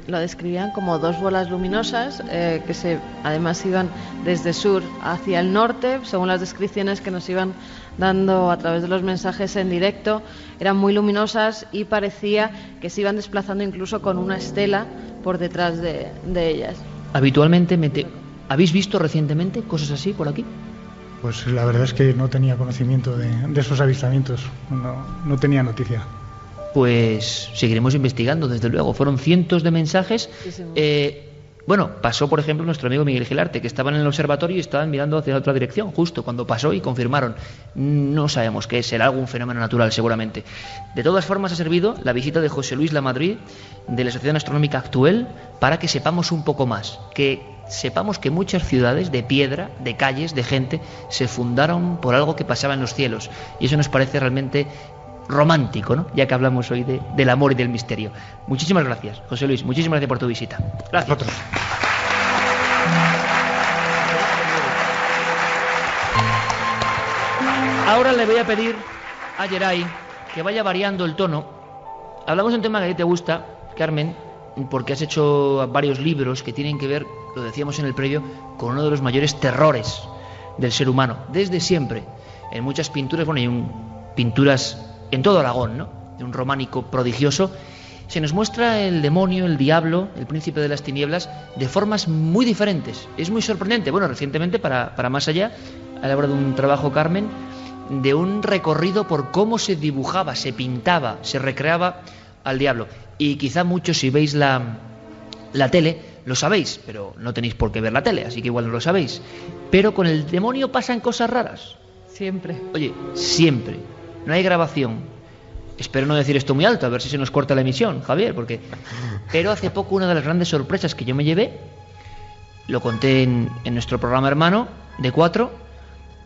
Lo describían como 2 bolas luminosas que además iban desde sur hacia el norte, según las descripciones que nos iban dando a través de los mensajes en directo. Eran muy luminosas y parecía que se iban desplazando incluso con una estela por detrás de ellas. Habitualmente, ¿habéis visto recientemente cosas así por aquí? Pues la verdad es que no tenía conocimiento de esos avistamientos, no tenía noticia. Pues seguiremos investigando, desde luego. Fueron cientos de mensajes. Bueno, pasó, por ejemplo, nuestro amigo Miguel Gilarte, que estaban en el observatorio y estaban mirando hacia otra dirección, justo cuando pasó, y confirmaron. No sabemos qué, será algún fenómeno natural, seguramente. De todas formas, ha servido la visita de José Luis Lamadrid, de la Asociación Astronómica Actuel, para que sepamos un poco más, que sepamos que muchas ciudades de piedra, de calles, de gente, se fundaron por algo que pasaba en los cielos. Y eso nos parece realmente romántico, ¿no? Ya que hablamos hoy del amor y del misterio. Muchísimas gracias, José Luis. Muchísimas gracias por tu visita. Gracias. Otros. Ahora le voy a pedir a Geray que vaya variando el tono. Hablamos de un tema que a ti te gusta, Carmen, porque has hecho varios libros que tienen que ver, lo decíamos en el previo, con uno de los mayores terrores del ser humano, desde siempre. En muchas pinturas, bueno, hay pinturas en todo Aragón, ¿no?, de un románico prodigioso, se nos muestra el demonio, el diablo, el príncipe de las tinieblas, de formas muy diferentes. Es muy sorprendente. Bueno, recientemente, para más allá, a la hora de un trabajo, Carmen, de un recorrido por cómo se dibujaba, se pintaba, se recreaba al diablo. Y quizá muchos, si veis la tele, lo sabéis, pero no tenéis por qué ver la tele, así que igual no lo sabéis. Pero con el demonio pasan cosas raras. Siempre. Oye, siempre. No hay grabación. Espero no decir esto muy alto, a ver si se nos corta la emisión, Javier, porque... Pero hace poco una de las grandes sorpresas que yo me llevé, lo conté en nuestro programa hermano de 4,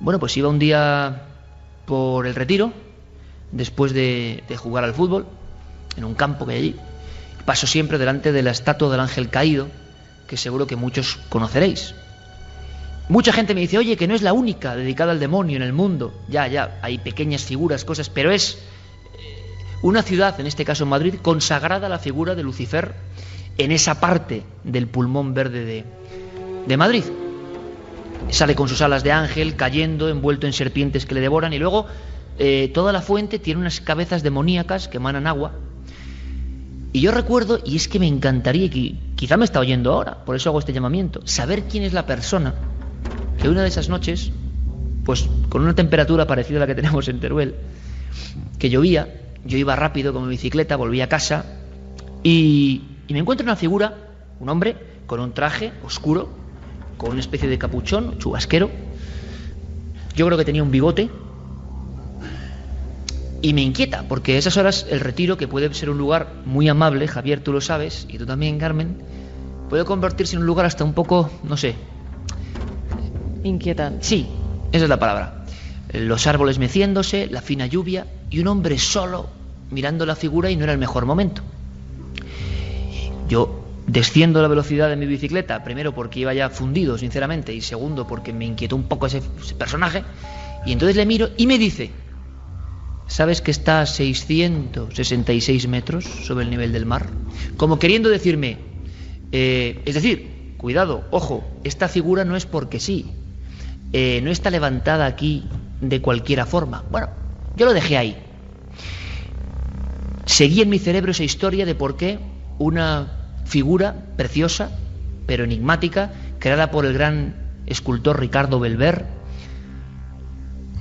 bueno, pues iba un día por el Retiro, después de jugar al fútbol, en un campo que hay allí. Paso siempre delante de la estatua del ángel caído, que seguro que muchos conoceréis. Mucha gente me dice, oye, que no es la única dedicada al demonio en el mundo. Ya, hay pequeñas figuras, cosas, pero es una ciudad, en este caso Madrid, consagrada a la figura de Lucifer en esa parte del pulmón verde de Madrid. Sale con sus alas de ángel, cayendo, envuelto en serpientes que le devoran, y luego toda la fuente tiene unas cabezas demoníacas que emanan agua. Y yo recuerdo, y es que me encantaría, que quizá me está oyendo ahora, por eso hago este llamamiento, saber quién es la persona que una de esas noches, pues con una temperatura parecida a la que tenemos en Teruel, que llovía, yo iba rápido con mi bicicleta, volví a casa y me encuentro una figura, un hombre con un traje oscuro, con una especie de capuchón, chubasquero. Yo creo que tenía un bigote. Y me inquieta, porque a esas horas el Retiro, que puede ser un lugar muy amable, Javier, tú lo sabes, y tú también, Carmen, puede convertirse en un lugar hasta un poco, no sé... Inquietante. Sí, esa es la palabra. Los árboles meciéndose, la fina lluvia, y un hombre solo mirando la figura, y no era el mejor momento. Yo desciendo la velocidad de mi bicicleta, primero porque iba ya fundido, sinceramente, y segundo porque me inquietó un poco ese personaje, y entonces le miro y me dice... ¿Sabes que está a 666 metros sobre el nivel del mar? Como queriendo decirme, es decir, cuidado, ojo, esta figura no es porque sí, no está levantada aquí de cualquiera forma. Bueno, yo lo dejé ahí. Seguí en mi cerebro esa historia de por qué una figura preciosa, pero enigmática, creada por el gran escultor Ricardo Belver.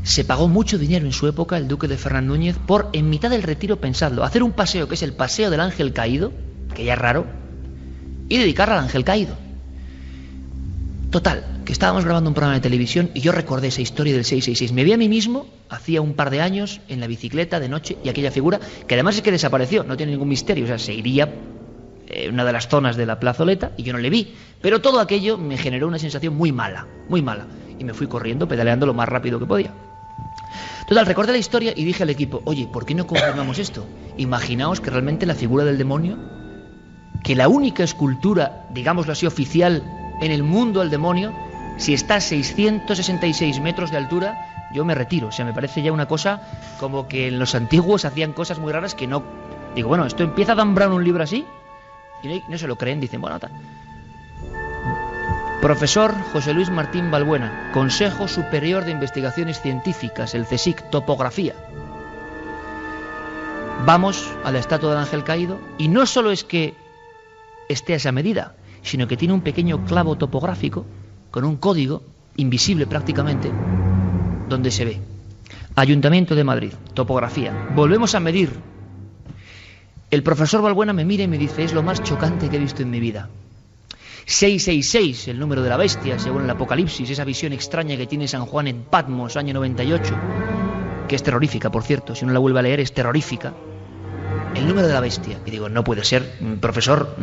Se pagó mucho dinero en su época, el duque de Fernán Núñez, por, en mitad del Retiro, pensadlo, hacer un paseo que es el paseo del ángel caído, que ya es raro, y dedicarla al ángel caído. Total, que estábamos grabando un programa de televisión y yo recordé esa historia del 666. Me vi a mí mismo, hacía un par de años, en la bicicleta de noche, y aquella figura, que además es que desapareció, no tiene ningún misterio, o sea, se iría en una de las zonas de la plazoleta y yo no le vi. Pero todo aquello me generó una sensación muy mala, y me fui corriendo, pedaleando lo más rápido que podía. Total, recordé la historia y dije al equipo, oye, ¿por qué no confirmamos esto? Imaginaos que realmente la figura del demonio, que la única escultura, digámoslo así, oficial en el mundo del demonio, si está a 666 metros de altura, yo me retiro. O sea, me parece ya una cosa como que en los antiguos hacían cosas muy raras que no... Digo, bueno, esto empieza Dan Brown un libro así y no se lo creen, dicen, bueno, tal. Profesor José Luis Martín Balbuena, Consejo Superior de Investigaciones Científicas, el CSIC, Topografía. Vamos a la estatua del ángel caído y no solo es que esté a esa medida, sino que tiene un pequeño clavo topográfico con un código invisible prácticamente donde se ve. Ayuntamiento de Madrid, topografía. Volvemos a medir. El profesor Balbuena me mira y me dice: es lo más chocante que he visto en mi vida. 666, el número de la bestia, según el Apocalipsis, esa visión extraña que tiene San Juan en Patmos, año 98, que es terrorífica, por cierto, si uno la vuelve a leer es terrorífica. El número de la bestia. Y digo, no puede ser, profesor,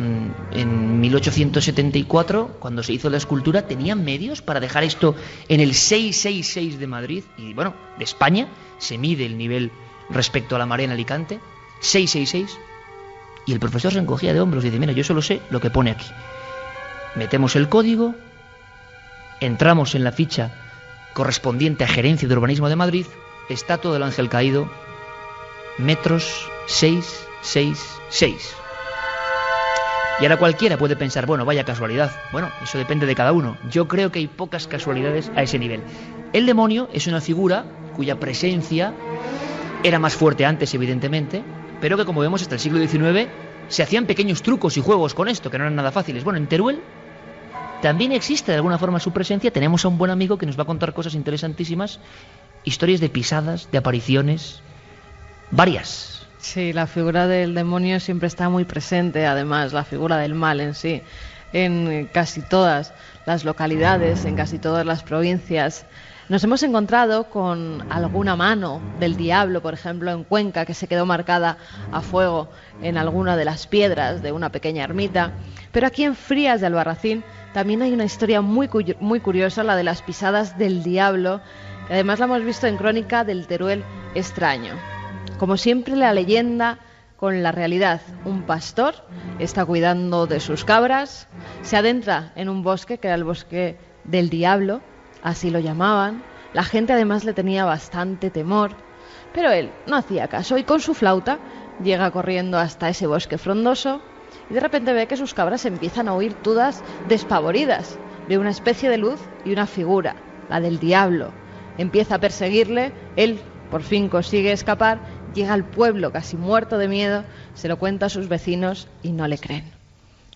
en 1874, cuando se hizo la escultura, ¿tenían medios para dejar esto en el 666 de Madrid? Y bueno, de España, se mide el nivel respecto a la marea en Alicante, 666, y el profesor se encogía de hombros y dice: mira, yo solo sé lo que pone aquí. Metemos el código, entramos en la ficha correspondiente a Gerencia de Urbanismo de Madrid, estatua del Ángel Caído, metros 666. Y ahora cualquiera puede pensar, bueno, vaya casualidad. Bueno, eso depende de cada uno. Yo creo que hay pocas casualidades a ese nivel. El demonio es una figura cuya presencia era más fuerte antes, evidentemente, pero que, como vemos, hasta el siglo XIX se hacían pequeños trucos y juegos con esto, que no eran nada fáciles. Bueno, en Teruel también existe de alguna forma su presencia. Tenemos a un buen amigo que nos va a contar cosas interesantísimas, historias de pisadas, de apariciones, varias. Sí, la figura del demonio siempre está muy presente, además, la figura del mal en sí, en casi todas las localidades, en casi todas las provincias. Nos hemos encontrado con alguna mano del diablo, por ejemplo, en Cuenca, que se quedó marcada a fuego en alguna de las piedras de una pequeña ermita. Pero aquí en Frías de Albarracín también hay una historia muy curiosa, la de las pisadas del diablo, que además la hemos visto en Crónica del Teruel Extraño. Como siempre, la leyenda con la realidad. Un pastor está cuidando de sus cabras, se adentra en un bosque, que era el bosque del diablo, así lo llamaban. La gente además le tenía bastante temor, pero él no hacía caso y con su flauta llega corriendo hasta ese bosque frondoso y de repente ve que sus cabras empiezan a huir todas despavoridas. Ve una especie de luz y una figura, la del diablo. Empieza a perseguirle, él por fin consigue escapar, llega al pueblo casi muerto de miedo, se lo cuenta a sus vecinos y no le creen.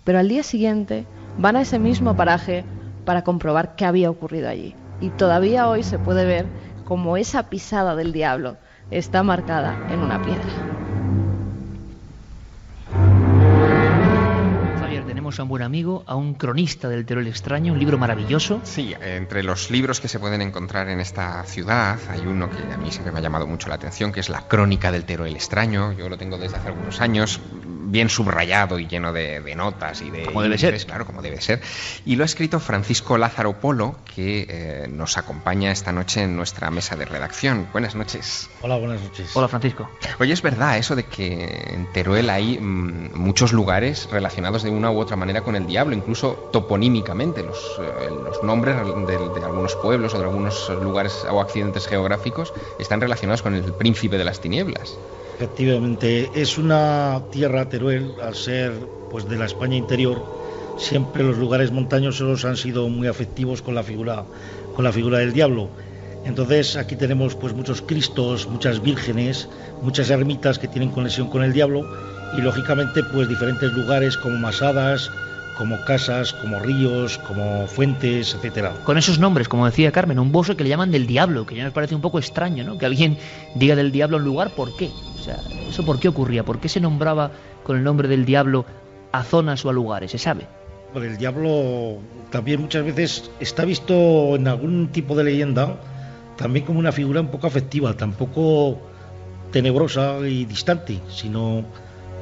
Pero al día siguiente van a ese mismo paraje para comprobar qué había ocurrido allí. Y todavía hoy se puede ver cómo esa pisada del diablo está marcada en una piedra. Javier, tenemos a un buen amigo, a un cronista del Teruel Extraño, un libro maravilloso. Sí, entre los libros que se pueden encontrar en esta ciudad hay uno que a mí siempre me ha llamado mucho la atención, que es la Crónica del Teruel Extraño. Yo lo tengo desde hace algunos años, bien subrayado y lleno de notas y de... Como debe ser. Claro, como debe ser. Y lo ha escrito Francisco Lázaro Polo, que nos acompaña esta noche en nuestra mesa de redacción. Buenas noches. Hola, buenas noches. Hola, Francisco. Oye, es verdad eso de que en Teruel hay muchos lugares relacionados de una u otra manera con el diablo, incluso toponímicamente. Los nombres de algunos pueblos o de algunos lugares o accidentes geográficos están relacionados con el príncipe de las tinieblas. Efectivamente, es una tierra, Teruel, al ser pues de la España interior, siempre los lugares montañosos han sido muy afectivos con la figura del diablo. Entonces aquí tenemos pues muchos cristos, muchas vírgenes, muchas ermitas que tienen conexión con el diablo y lógicamente pues diferentes lugares como masadas, como casas, como ríos, como fuentes, etcétera. Con esos nombres, como decía Carmen, un bosque que le llaman del diablo, que ya nos parece un poco extraño, ¿no? Que alguien diga del diablo a un lugar, ¿por qué? O sea, ¿eso por qué ocurría? ¿Por qué se nombraba con el nombre del diablo a zonas o a lugares? ¿Se sabe? Bueno, el diablo también muchas veces está visto en algún tipo de leyenda también como una figura un poco afectiva, tampoco tenebrosa y distante, sino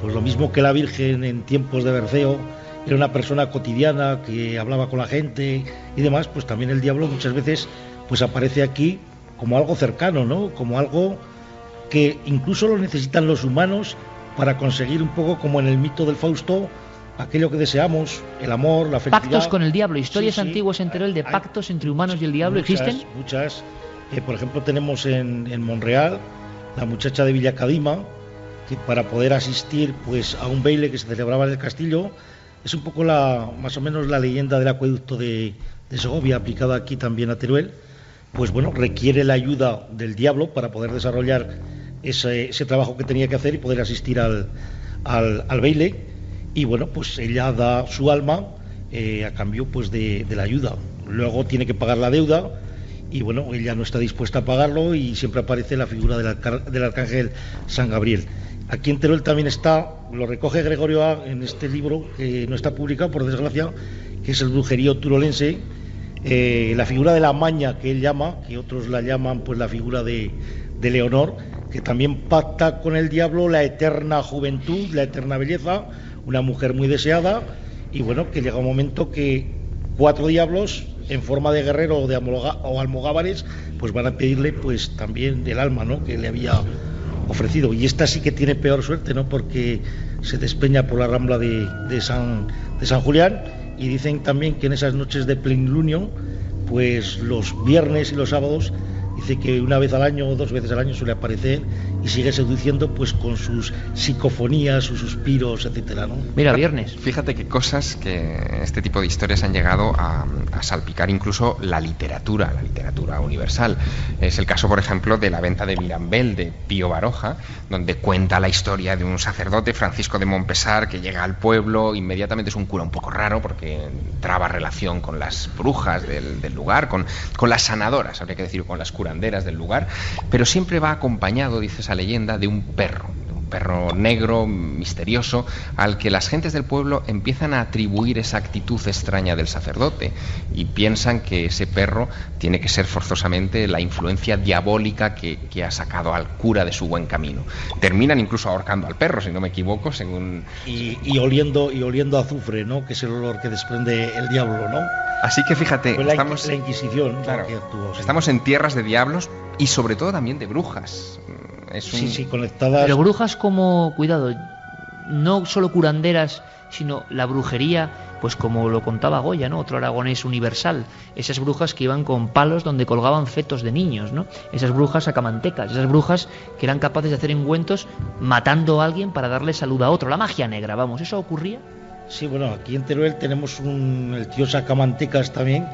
pues lo mismo que la Virgen en tiempos de Berceo era una persona cotidiana que hablaba con la gente y demás, pues también el diablo muchas veces pues aparece aquí como algo cercano, ¿no? Como algo que incluso lo necesitan los humanos para conseguir un poco como en el mito del Fausto, aquello que deseamos, el amor, la felicidad. Pactos con el diablo, historias antiguas en Teruel de pactos entre humanos y el diablo, ¿existen? Muchas. Por ejemplo, tenemos en Monreal la muchacha de Villacadima, que para poder asistir pues a un baile que se celebraba en el castillo, es un poco más o menos la leyenda del acueducto de Segovia aplicada aquí también a Teruel. Pues bueno, requiere la ayuda del diablo para poder desarrollar ese trabajo que tenía que hacer y poder asistir al baile. Y bueno, pues ella da su alma a cambio pues de la ayuda. Luego tiene que pagar la deuda y bueno, ella no está dispuesta a pagarlo y siempre aparece la figura del arcángel San Gabriel. Aquí en Teruel también está, lo recoge Gregorio A. en este libro, que no está publicado por desgracia, que es el Brujerío turolense, la figura de la maña que él llama, que otros la llaman pues la figura de Leonor, que también pacta con el diablo la eterna juventud, la eterna belleza, una mujer muy deseada, y bueno, que llega un momento que 4 diablos en forma de guerrero o almogávares pues van a pedirle pues también el alma, ¿no?, que le había ofrecido. Y esta sí que tiene peor suerte, ¿no?, porque se despeña por la rambla de San Julián, y dicen también que en esas noches de plenilunio, pues los viernes y los sábados, dice que una vez al año o 2 veces al año suele aparecer y sigue seduciendo pues con sus psicofonías, sus suspiros, etcétera, ¿no? Mira, viernes. Fíjate qué cosas, que este tipo de historias han llegado a salpicar incluso la literatura universal. Es el caso, por ejemplo, de La venta de Mirambel, de Pío Baroja, donde cuenta la historia de un sacerdote, Francisco de Montpesar, que llega al pueblo. Inmediatamente es un cura un poco raro porque traba relación con las brujas del lugar, con las sanadoras, habría que decir, con las curanderas del lugar, pero siempre va acompañado, dice esa leyenda, de un perro negro, misterioso, al que las gentes del pueblo empiezan a atribuir esa actitud extraña del sacerdote y piensan que ese perro tiene que ser forzosamente la influencia diabólica que ha sacado al cura de su buen camino. Terminan incluso ahorcando al perro, si no me equivoco, según... Y oliendo azufre, ¿no?, que es el olor que desprende el diablo, ¿no? Así que fíjate, pues estamos... la Inquisición, claro, que actuó, sí. Estamos en tierras de diablos y sobre todo también de brujas. Sí, conectadas. Pero brujas como, cuidado, no solo curanderas, sino la brujería, pues como lo contaba Goya, ¿no?, otro aragonés universal, esas brujas que iban con palos donde colgaban fetos de niños, ¿no?, esas brujas sacamantecas, esas brujas que eran capaces de hacer engüentos matando a alguien para darle salud a otro, la magia negra, vamos, ¿eso ocurría? Sí, bueno, aquí en Teruel tenemos el tío sacamantecas también,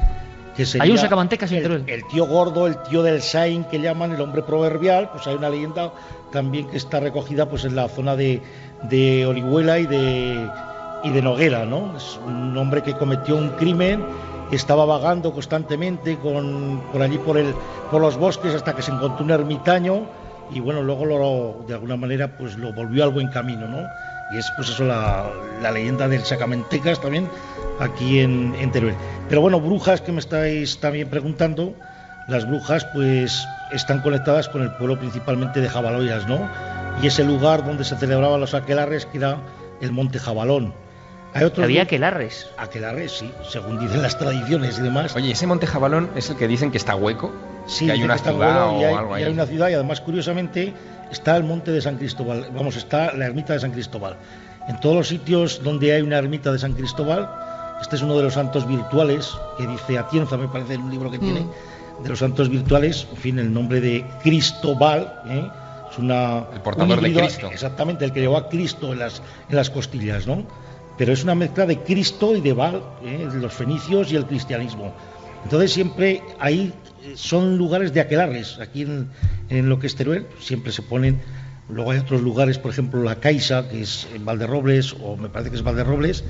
que sería hay un sacamantecas en Teruel. El tío gordo, el tío del Sain, que llaman el hombre proverbial. Pues hay una leyenda también que está recogida pues en la zona de Orihuela y de Noguera, ¿no? Es un hombre que cometió un crimen, estaba vagando constantemente por allí por los bosques hasta que se encontró un ermitaño y bueno, luego de alguna manera pues lo volvió al buen camino, ¿no? Y es pues eso la leyenda del sacamantecas también aquí en Teruel. Pero bueno, brujas que me estáis también preguntando, las brujas pues están conectadas con el pueblo principalmente de Jabaloias, ¿no? Y ese lugar donde se celebraban los aquelarres, que era el Monte Jabalón. ¿Había aquelarres? Aquelarres, sí, según dicen las tradiciones y demás. Oye, ¿ese Monte Jabalón es el que dicen que está hueco? Sí, que hay una ciudad o algo ahí. Hay una ciudad y además, curiosamente, está el monte de San Cristóbal, está la ermita de San Cristóbal. En todos los sitios donde hay una ermita de San Cristóbal, este es uno de los santos virtuales, que dice Atienza, me parece, en un libro que tiene, de los santos virtuales, en fin, el nombre de Cristóbal, es el portador de Cristo. Exactamente, el que llevó a Cristo en las costillas, ¿no? Pero es una mezcla de Cristo y de Baal, los fenicios y el cristianismo. Entonces siempre ahí son lugares de aquelarres, aquí en lo que es Teruel, siempre se ponen. Luego hay otros lugares, por ejemplo la Caixa, que es en Valderrobles, o me parece que es Valderrobles,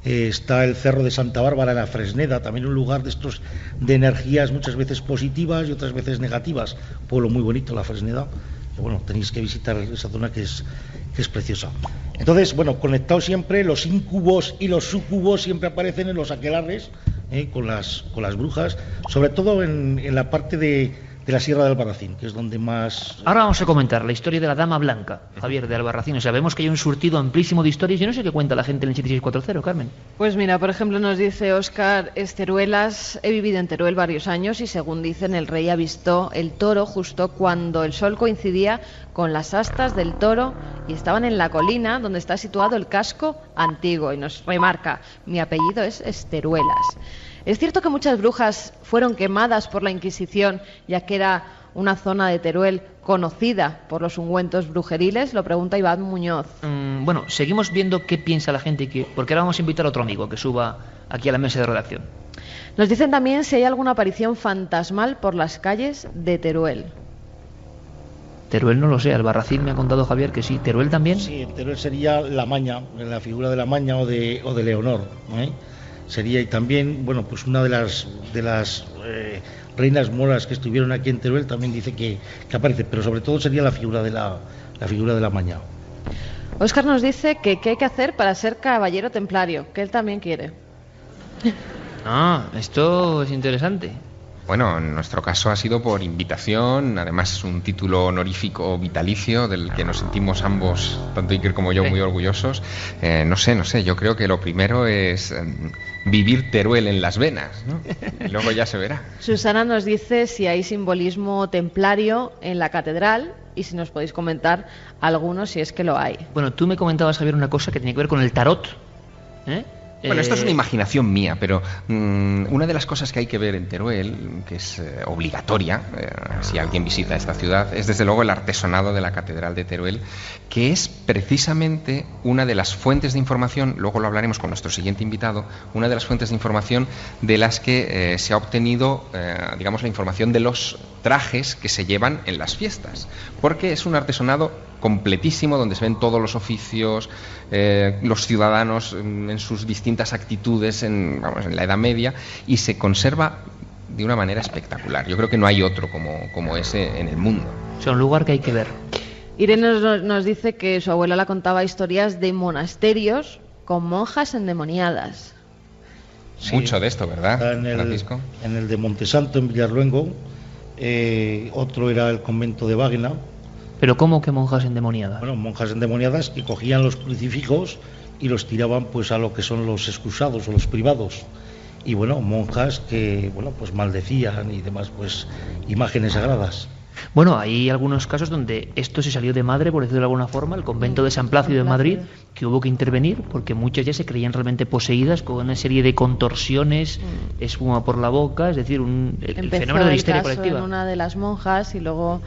está el Cerro de Santa Bárbara en la Fresneda, también un lugar de estos de energías muchas veces positivas y otras veces negativas, pueblo muy bonito la Fresneda, que bueno, tenéis que visitar esa zona que es preciosa. Entonces, bueno, conectados siempre, los incubos y los sucubos siempre aparecen en los aquelarres, con las brujas, sobre todo en la parte de la Sierra de Albarracín, que es donde más... Ahora vamos a comentar la historia de la Dama Blanca, Javier, de Albarracín. O sea, vemos que hay un surtido amplísimo de historias. Yo no sé qué cuenta la gente en el 7640, Carmen. Pues mira, por ejemplo, nos dice Óscar Esteruelas: he vivido en Teruel varios años y según dicen, el rey avistó el toro justo cuando el sol coincidía con las astas del toro y estaban en la colina donde está situado el casco antiguo. Y nos remarca: mi apellido es Esteruelas. ¿Es cierto que muchas brujas fueron quemadas por la Inquisición, ya que era una zona de Teruel conocida por los ungüentos brujeriles? Lo pregunta Iván Muñoz. Bueno, seguimos viendo qué piensa la gente, porque ahora vamos a invitar a otro amigo que suba aquí a la mesa de redacción. Nos dicen también si hay alguna aparición fantasmal por las calles de Teruel. Teruel no lo sé, Albarracín me ha contado Javier que sí. ¿Teruel también? Sí, en Teruel sería la Maña, la figura de la Maña o de Leonor, sería, y también, bueno, pues una de las reinas moras que estuvieron aquí en Teruel también dice que aparece, pero sobre todo sería la figura de la Mañao. Óscar nos dice que qué hay que hacer para ser caballero templario, que él también quiere. Esto es interesante. Bueno, en nuestro caso ha sido por invitación, además es un título honorífico vitalicio del que nos sentimos ambos, tanto Iker como yo, muy orgullosos. No sé, yo creo que lo primero es vivir Teruel en las venas, ¿no? Y luego ya se verá. Susana nos dice si hay simbolismo templario en la catedral y si nos podéis comentar algunos si es que lo hay. Bueno, tú me comentabas, Javier, una cosa que tenía que ver con el tarot, ¿eh? Bueno, esto es una imaginación mía, pero una de las cosas que hay que ver en Teruel, que es obligatoria, si alguien visita esta ciudad, es desde luego el artesonado de la Catedral de Teruel, que es precisamente una de las fuentes de información, luego lo hablaremos con nuestro siguiente invitado, una de las fuentes de información de las que se ha obtenido, digamos, la información de los trajes que se llevan en las fiestas, porque es un artesonado completísimo donde se ven todos los oficios, los ciudadanos en sus distintas actitudes en la Edad Media, y se conserva de una manera espectacular. Yo creo que no hay otro como ese en el mundo. Es un lugar que hay que ver. Irene nos dice que su abuela le contaba historias de monasterios con monjas endemoniadas. Sí, mucho de esto, ¿verdad, Francisco? En el de Montesanto, en Villarluengo, otro era el convento de Váguena. ¿Pero cómo que monjas endemoniadas? Bueno, monjas endemoniadas que cogían los crucifijos y los tiraban pues a lo que son los excusados o los privados. Y bueno, monjas que, bueno, pues maldecían y demás, pues imágenes sagradas. Bueno, hay algunos casos donde esto se salió de madre, por decirlo de alguna forma, el convento de San Plácido de Madrid, que hubo que intervenir porque muchas ya se creían realmente poseídas con una serie de contorsiones, espuma por la boca, es decir, el fenómeno de la histeria colectiva. En una de las monjas y luego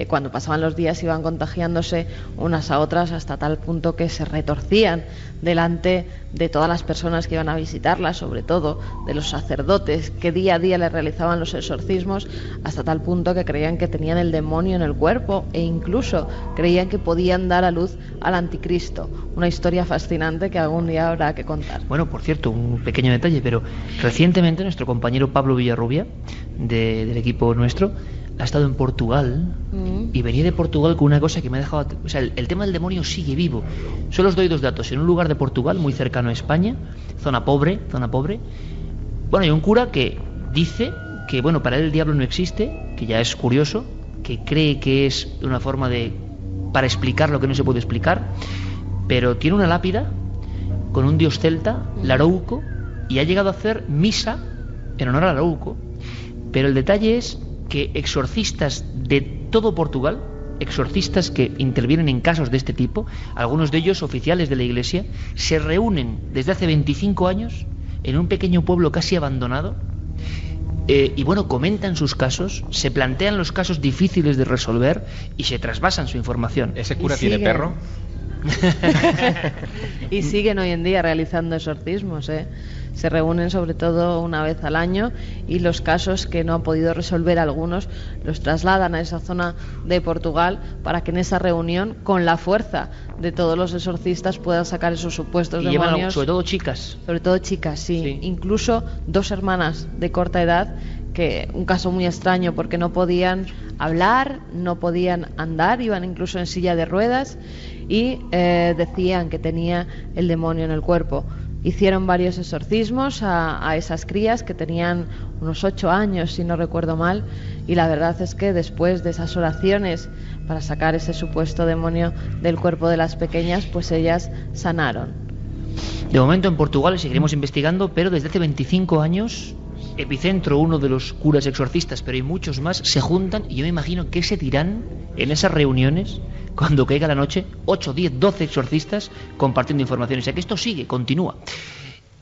cuando pasaban los días iban contagiándose unas a otras hasta tal punto que se retorcían delante de todas las personas que iban a visitarlas, sobre todo de los sacerdotes que día a día les realizaban los exorcismos, hasta tal punto que creían que tenían el demonio en el cuerpo e incluso creían que podían dar a luz al anticristo. Una historia fascinante que algún día habrá que contar. Bueno, por cierto, un pequeño detalle, pero recientemente nuestro compañero Pablo Villarrubia, del equipo nuestro, ha estado en Portugal y venía de Portugal con una cosa que me ha dejado... O sea, el tema del demonio sigue vivo. Solo os doy dos datos. En un lugar de Portugal, muy cercano a España, zona pobre, bueno, hay un cura que dice que, bueno, para él el diablo no existe, que ya es curioso, que cree que es una forma para explicar lo que no se puede explicar, pero tiene una lápida con un dios celta, Larouco, y ha llegado a hacer misa en honor a Larouco. Pero el detalle es que exorcistas de todo Portugal, exorcistas que intervienen en casos de este tipo, algunos de ellos oficiales de la Iglesia, se reúnen desde hace 25 años en un pequeño pueblo casi abandonado y bueno, comentan sus casos, se plantean los casos difíciles de resolver y se trasvasan su información. ¿Ese cura tiene perro? Y siguen hoy en día realizando exorcismos, Se reúnen sobre todo una vez al año y los casos que no han podido resolver algunos los trasladan a esa zona de Portugal para que en esa reunión, con la fuerza de todos los exorcistas, puedan sacar esos supuestos y demonios. Llevan, sobre todo chicas. Sobre todo chicas, sí. Incluso dos hermanas de corta edad, que un caso muy extraño porque no podían hablar, no podían andar, iban incluso en silla de ruedas y decían que tenía el demonio en el cuerpo. Hicieron varios exorcismos a esas crías que tenían unos 8 años, si no recuerdo mal, y la verdad es que después de esas oraciones para sacar ese supuesto demonio del cuerpo de las pequeñas, pues ellas sanaron. De momento en Portugal seguiremos investigando, pero desde hace 25 años, Epicentro, uno de los curas exorcistas, pero hay muchos más, se juntan y yo me imagino que se dirán en esas reuniones cuando caiga la noche, 8, 10, 12 exorcistas compartiendo información. O sea que esto sigue, continúa.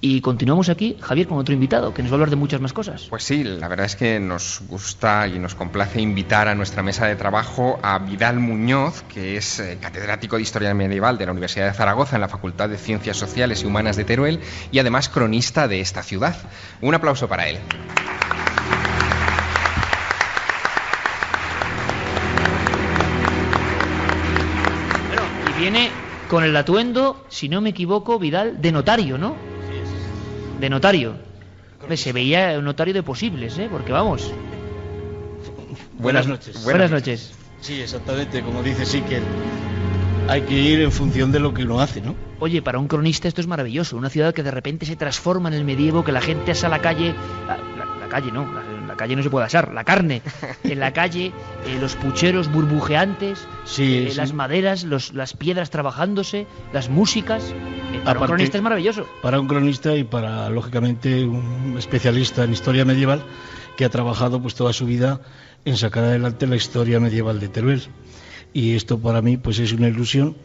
Y continuamos aquí, Javier, con otro invitado que nos va a hablar de muchas más cosas. Pues sí, la verdad es que nos gusta y nos complace invitar a nuestra mesa de trabajo a Vidal Muñoz, que es catedrático de Historia Medieval de la Universidad de Zaragoza en la Facultad de Ciencias Sociales y Humanas de Teruel y además cronista de esta ciudad. Un aplauso para él. Bueno, y viene con el atuendo, si no me equivoco, Vidal, de notario, ¿no? de notario. Hombre, se veía un notario de posibles, porque vamos. Buenas noches. Buenas noches. Sí, exactamente, como dice Siker, hay que ir en función de lo que uno hace, ¿no? Oye, para un cronista esto es maravilloso. Una ciudad que de repente se transforma en el medievo, que la gente asa a la calle. La calle no, la calle no se puede asar, la carne. En la calle, los pucheros burbujeantes, sí, sí. Las maderas, las piedras trabajándose, las músicas. Para un cronista es maravilloso. Para un cronista y para, lógicamente, un especialista en historia medieval que ha trabajado pues toda su vida en sacar adelante la historia medieval de Teruel. Y esto para mí pues es una ilusión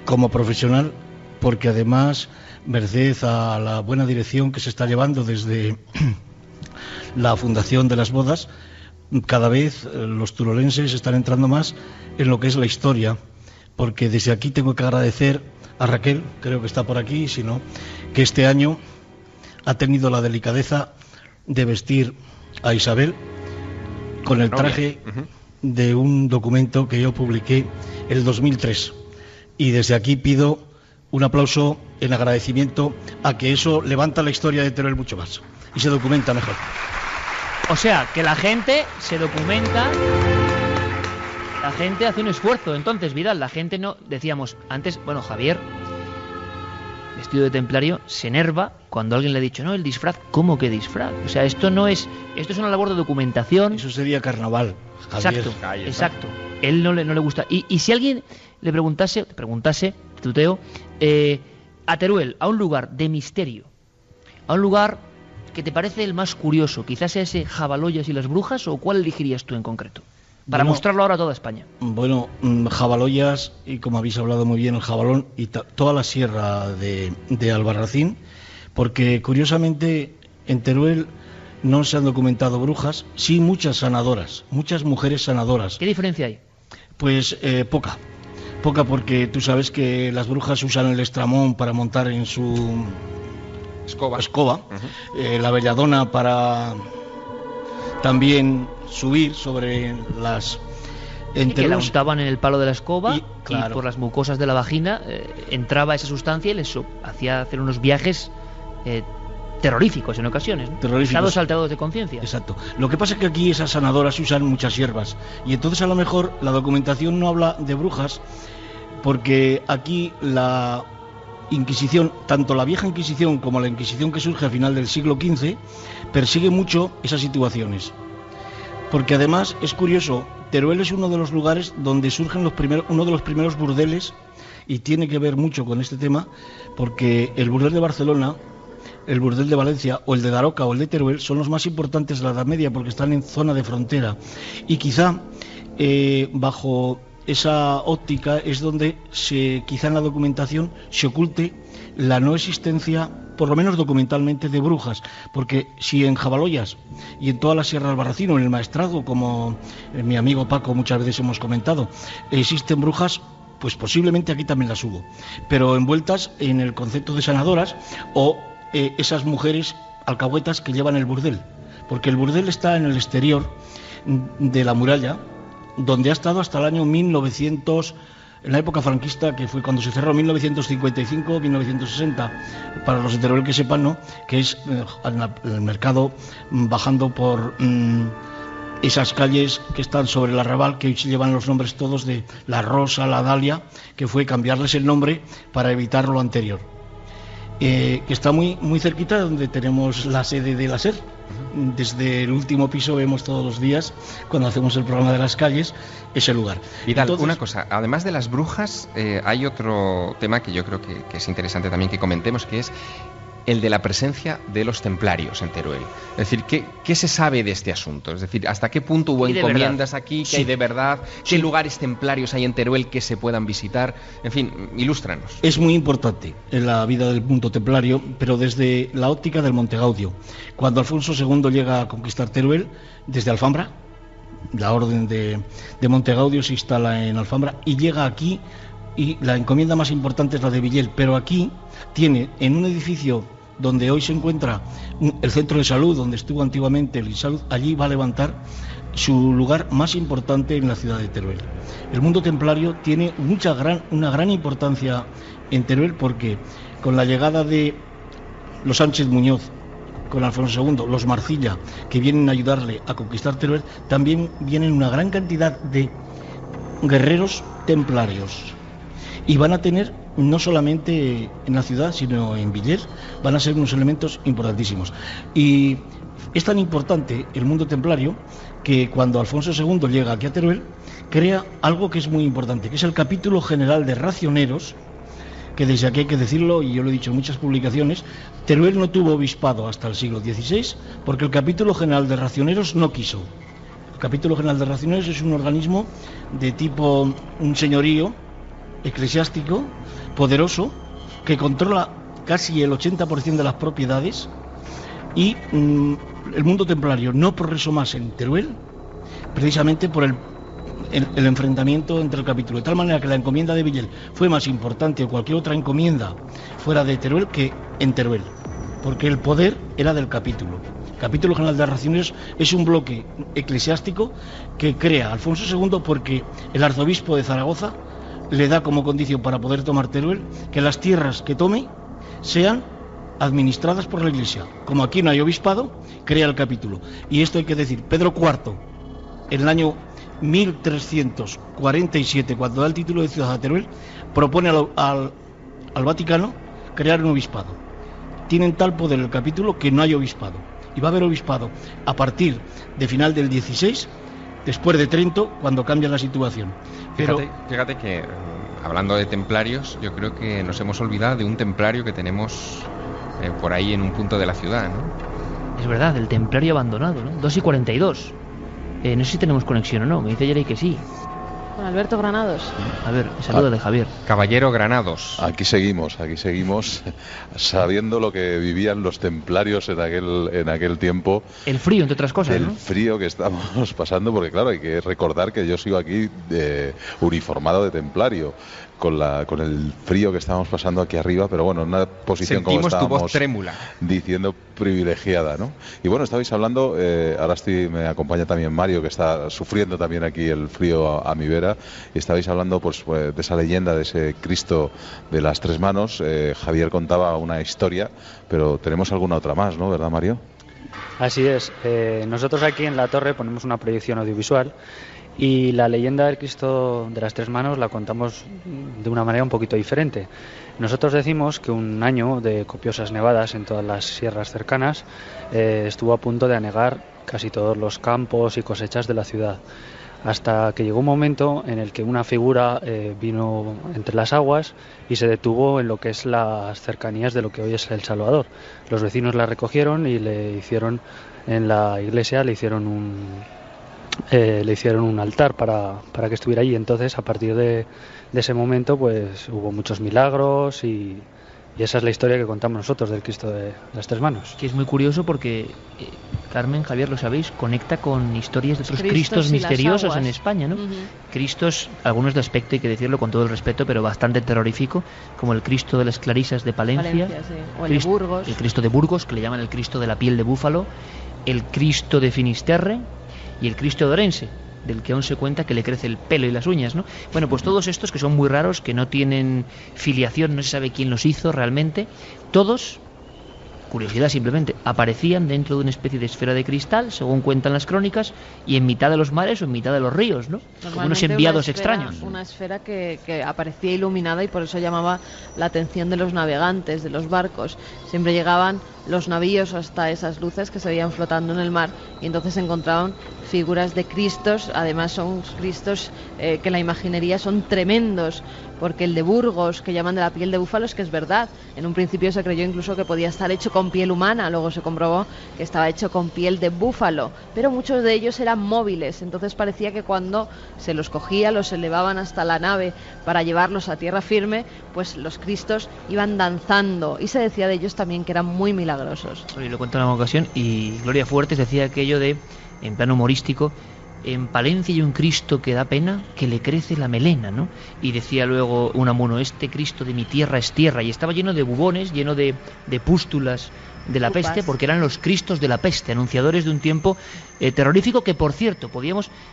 como profesional, porque además, merced a la buena dirección que se está llevando desde la Fundación de las Bodas, cada vez los turolenses están entrando más en lo que es la historia, porque desde aquí tengo que agradecer a Raquel, creo que está por aquí, si no, que este año ha tenido la delicadeza de vestir a Isabel con el traje de un documento que yo publiqué en el 2003. Y desde aquí pido un aplauso en agradecimiento a que eso levanta la historia de Teruel mucho más y se documenta mejor. O sea, que la gente se documenta, la gente hace un esfuerzo. Entonces, Vidal, la gente no... Decíamos antes, bueno, Javier, vestido de templario, se enerva cuando alguien le ha dicho, no, el disfraz, ¿cómo que disfraz? O sea, esto es una labor de documentación. Eso sería carnaval, Javier. Exacto. Él no le gusta. Y si alguien le preguntase, tuteo, a Teruel, a un lugar de misterio, a un lugar que te parece el más curioso, quizás sea ese Jabaloyas y las Brujas, o ¿cuál elegirías tú en concreto? Para mostrarlo ahora a toda España. Bueno, Jabaloyas, y como habéis hablado muy bien, el Jabalón y toda la sierra de Albarracín, porque curiosamente en Teruel no se han documentado brujas, sí muchas sanadoras, muchas mujeres sanadoras. ¿Qué diferencia hay? Pues poca, porque tú sabes que las brujas usan el estramón para montar en su escoba. La belladona para también subir sobre las... que la untaban en el palo de la escoba y por las mucosas de la vagina entraba esa sustancia y les hacía hacer unos viajes terroríficos en ocasiones, ¿no? Estados alterados de conciencia. Exacto. Lo que pasa es que aquí esas sanadoras usan muchas hierbas y entonces a lo mejor la documentación no habla de brujas, porque aquí la Inquisición, tanto la vieja Inquisición como la Inquisición que surge a final del siglo XV, persigue mucho esas situaciones. Porque además es curioso, Teruel es uno de los lugares donde surgen uno de los primeros burdeles, y tiene que ver mucho con este tema, porque el burdel de Barcelona, el burdel de Valencia, o el de Daroca o el de Teruel son los más importantes de la Edad Media porque están en zona de frontera. Y quizá bajo esa óptica es donde quizá en la documentación se oculte la no existencia, por lo menos documentalmente, de brujas, porque si en Jabaloyas y en toda la Sierra del Albarracín o en el Maestrazgo, como mi amigo Paco muchas veces hemos comentado, existen brujas, pues posiblemente aquí también las hubo, pero envueltas en el concepto de sanadoras o esas mujeres alcahuetas que llevan el burdel, porque el burdel está en el exterior de la muralla, donde ha estado hasta el año 1900, en la época franquista, que fue cuando se cerró, 1955-1960, para los de Teruel que sepan, ¿no?, que es el mercado bajando por esas calles que están sobre el arrabal, que hoy se llevan los nombres todos de La Rosa, La Dalia, que fue cambiarles el nombre para evitar lo anterior. Que está muy, muy cerquita de donde tenemos la sede de la SER. Desde el último piso vemos todos los días, cuando hacemos el programa de las calles, ese lugar. Vidal, entonces, una cosa, además de las brujas, hay otro tema que yo creo que es interesante también que comentemos, que es el de la presencia de los templarios en Teruel. Es decir, ¿qué se sabe de este asunto? Es decir, ¿hasta qué punto hubo encomiendas aquí? ¿Qué hay de verdad? ¿Qué lugares templarios hay en Teruel que se puedan visitar? En fin, ilústranos. Es muy importante en la vida del mundo templario, pero desde la óptica del Monte Gaudio. Cuando Alfonso II llega a conquistar Teruel, desde Alfambra, la orden de Monte Gaudio se instala en Alfambra y llega aquí, y la encomienda más importante es la de Villel, pero aquí tiene en un edificio donde hoy se encuentra el centro de salud, donde estuvo antiguamente el InSalud, allí va a levantar su lugar más importante en la ciudad de Teruel. El mundo templario tiene una gran importancia en Teruel, porque con la llegada de los Sánchez Muñoz con Alfonso II, los Marcilla, que vienen a ayudarle a conquistar Teruel, también vienen una gran cantidad de guerreros templarios. Y van a tener, no solamente en la ciudad, sino en Villers, van a ser unos elementos importantísimos. Y es tan importante el mundo templario que cuando Alfonso II llega aquí a Teruel, crea algo que es muy importante, que es el capítulo general de racioneros, que desde aquí hay que decirlo, y yo lo he dicho en muchas publicaciones, Teruel no tuvo obispado hasta el siglo XVI, porque el capítulo general de racioneros no quiso. El capítulo general de racioneros es un organismo de tipo, un señorío eclesiástico, poderoso, que controla casi el 80% de las propiedades, y el mundo templario no progresó más en Teruel, precisamente por el enfrentamiento entre el capítulo, de tal manera que la encomienda de Villers fue más importante que cualquier otra encomienda fuera de Teruel que en Teruel, porque el poder era del capítulo. El capítulo general de racioneros es un bloque eclesiástico que crea Alfonso II porque el arzobispo de Zaragoza le da como condición para poder tomar Teruel que las tierras que tome sean administradas por la Iglesia. Como aquí no hay obispado, crea el capítulo. Y esto hay que decir, Pedro IV, en el año 1347, cuando da el título de ciudad a Teruel, propone al Vaticano crear un obispado. Tienen tal poder el capítulo que no hay obispado. Y va a haber obispado a partir de final del 16, después de Trento, cuando cambia la situación. Pero fíjate que, hablando de templarios, yo creo que nos hemos olvidado de un templario que tenemos por ahí en un punto de la ciudad, ¿no? Es verdad, el templario abandonado, ¿no? 2:42. No sé si tenemos conexión o no, me dice Jerry que sí. Con Alberto Granados. A ver, saludo de Javier. Caballero Granados. Aquí seguimos, sabiendo lo que vivían los templarios en aquel tiempo. El frío, entre otras cosas, ¿no? El frío que estamos pasando, porque claro, hay que recordar que yo sigo aquí uniformado de templario, con el frío que estábamos pasando aquí arriba, pero bueno, en una posición, sentimos como estábamos tu voz trémula, diciendo, privilegiada, ¿no? Y bueno, estabais hablando, ahora me acompaña también Mario, que está sufriendo también aquí el frío a mi vera, y estabais hablando pues de esa leyenda, de ese Cristo de las tres manos. Javier contaba una historia, pero tenemos alguna otra más, ¿no? ¿Verdad, Mario? Así es. Nosotros aquí en la torre ponemos una proyección audiovisual y la leyenda del Cristo de las tres manos la contamos de una manera un poquito diferente. Nosotros decimos que un año de copiosas nevadas en todas las sierras cercanas estuvo a punto de anegar casi todos los campos y cosechas de la ciudad, hasta que llegó un momento en el que una figura vino entre las aguas y se detuvo en lo que es las cercanías de lo que hoy es El Salvador. Los vecinos la recogieron y le hicieron en la iglesia, le hicieron un altar para que estuviera allí. Entonces, a partir de ese momento, pues hubo muchos milagros y esa es la historia que contamos nosotros del Cristo de las tres manos. Que es muy curioso porque Carmen, Javier, lo sabéis, conecta con historias de otros Cristos misteriosos en España, ¿no? Cristos, algunos de aspecto, hay que decirlo con todo el respeto, pero bastante terrorífico, como el Cristo de las Clarisas de Palencia, sí. O el de Burgos. El Cristo de Burgos, que le llaman el Cristo de la piel de búfalo, el Cristo de Finisterre y el Cristo de Orense, del que aún se cuenta que le crece el pelo y las uñas, ¿no? Bueno, pues todos estos que son muy raros, que no tienen filiación, no se sabe quién los hizo realmente, todos, curiosidad simplemente, aparecían dentro de una especie de esfera de cristal, según cuentan las crónicas, y en mitad de los mares o en mitad de los ríos, ¿no? Como unos enviados extraños. Una esfera que aparecía iluminada y por eso llamaba la atención de los navegantes, de los barcos. Siempre llegaban los navíos hasta esas luces que se veían flotando en el mar y entonces encontraban figuras de Cristos. Además son Cristos que la imaginería son tremendos, porque el de Burgos, que llaman de la piel de búfalo, es que es verdad. En un principio se creyó incluso que podía estar hecho con piel humana, luego se comprobó que estaba hecho con piel de búfalo, pero muchos de ellos eran móviles, entonces parecía que cuando se los cogía, los elevaban hasta la nave para llevarlos a tierra firme, pues los Cristos iban danzando, y se decía de ellos también que eran muy milagrosos. Lo cuento en una ocasión, y Gloria Fuertes decía aquello de, en plano humorístico, en Palencia hay un Cristo que da pena, que le crece la melena, ¿no? Y decía luego Unamuno, este Cristo de mi tierra es tierra, y estaba lleno de bubones, lleno de pústulas de la peste, porque eran los Cristos de la peste, anunciadores de un tiempo terrorífico que, por cierto,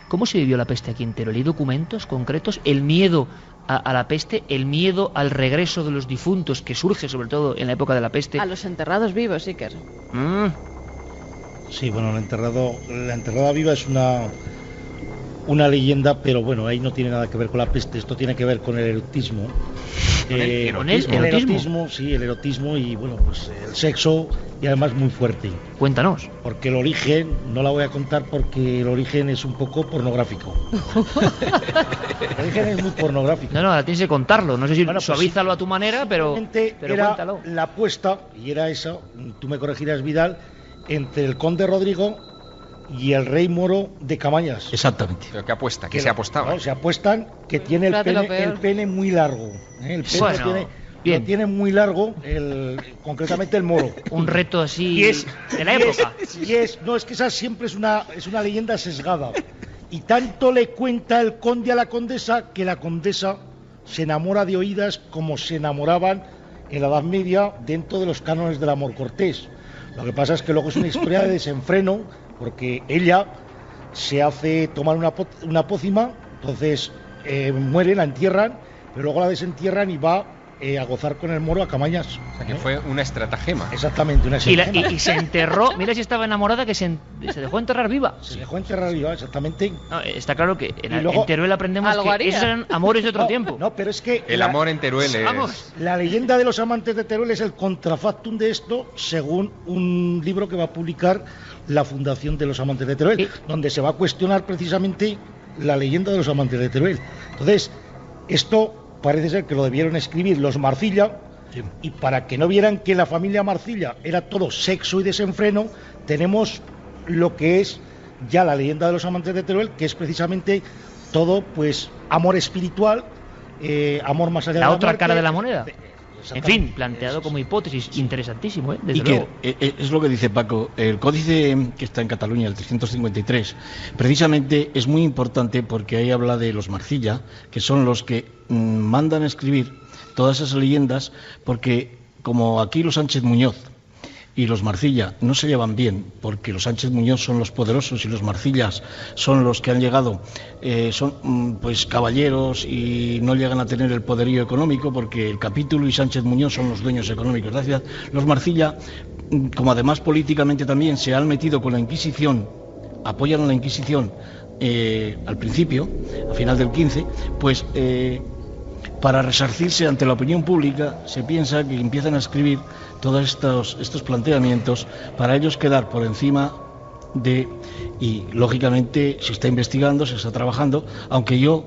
¿cómo se vivió la peste aquí en Teruel? ¿Hay documentos concretos? El miedo a la peste, el miedo al regreso de los difuntos, que surge sobre todo en la época de la peste. A los enterrados vivos, Iker. Sí, bueno, la enterrada viva es una leyenda, pero bueno, ahí no tiene nada que ver con la peste, esto tiene que ver con el erotismo. ¿Con el erotismo? Sí, el erotismo y bueno, pues el sexo, y además muy fuerte. Cuéntanos. Porque el origen, no la voy a contar porque el origen es un poco pornográfico. El origen es muy pornográfico. No, la tienes que contarlo, no sé si bueno, pues suavízalo a tu manera, pero era cuéntalo. La apuesta, y era esa, tú me corregirás, Vidal, entre el conde Rodrigo y el rey moro de Camañas. Exactamente. ¿Pero qué apuesta? ¿Qué se apostaba? No, se apuestan que tiene el pene muy largo. El pene bueno, lo tiene muy largo, concretamente el moro. Un reto así de la época. No, es que esa siempre es una leyenda sesgada. Y tanto le cuenta el conde a la condesa que la condesa se enamora de oídas como se enamoraban en la Edad Media dentro de los cánones del amor cortés. Lo que pasa es que luego es una historia de desenfreno, porque ella se hace tomar una pócima, entonces muere, la entierran, pero luego la desentierran y va a gozar con el moro a Camañas. O sea, que fue una estratagema. Exactamente, una estratagema. Y se enterró, mira si estaba enamorada, que se dejó enterrar viva. Se dejó enterrar viva, exactamente. No, está claro que en Teruel aprendemos que esos eran amores de otro tiempo. No, pero es que el amor en Teruel es... La leyenda de los amantes de Teruel es el contrafactum de esto, según un libro que va a publicar la Fundación de los Amantes de Teruel, donde se va a cuestionar precisamente la leyenda de los amantes de Teruel. Entonces, esto parece ser que lo debieron escribir los Marcilla, y para que no vieran que la familia Marcilla era todo sexo y desenfreno, tenemos lo que es ya la leyenda de los amantes de Teruel, que es precisamente todo, pues, amor espiritual, amor más allá de la otra muerte, cara de la moneda. En fin, planteado como hipótesis, interesantísimo, desde luego. Que es lo que dice Paco, el códice que está en Cataluña, el 353, precisamente es muy importante porque ahí habla de los Marcilla, que son los que mandan a escribir todas esas leyendas, porque como aquí los Sánchez Muñoz y los Marcilla no se llevan bien, porque los Sánchez Muñoz son los poderosos y los Marcillas son los que han llegado, son pues caballeros y no llegan a tener el poderío económico, porque el capítulo y Sánchez Muñoz son los dueños económicos de la ciudad. Los Marcilla, como además políticamente también se han metido con la Inquisición, apoyan a la Inquisición al principio, a final del 15, pues para resarcirse ante la opinión pública se piensa que empiezan a escribir todos estos planteamientos para ellos quedar por encima de, y lógicamente se está investigando, se está trabajando, aunque yo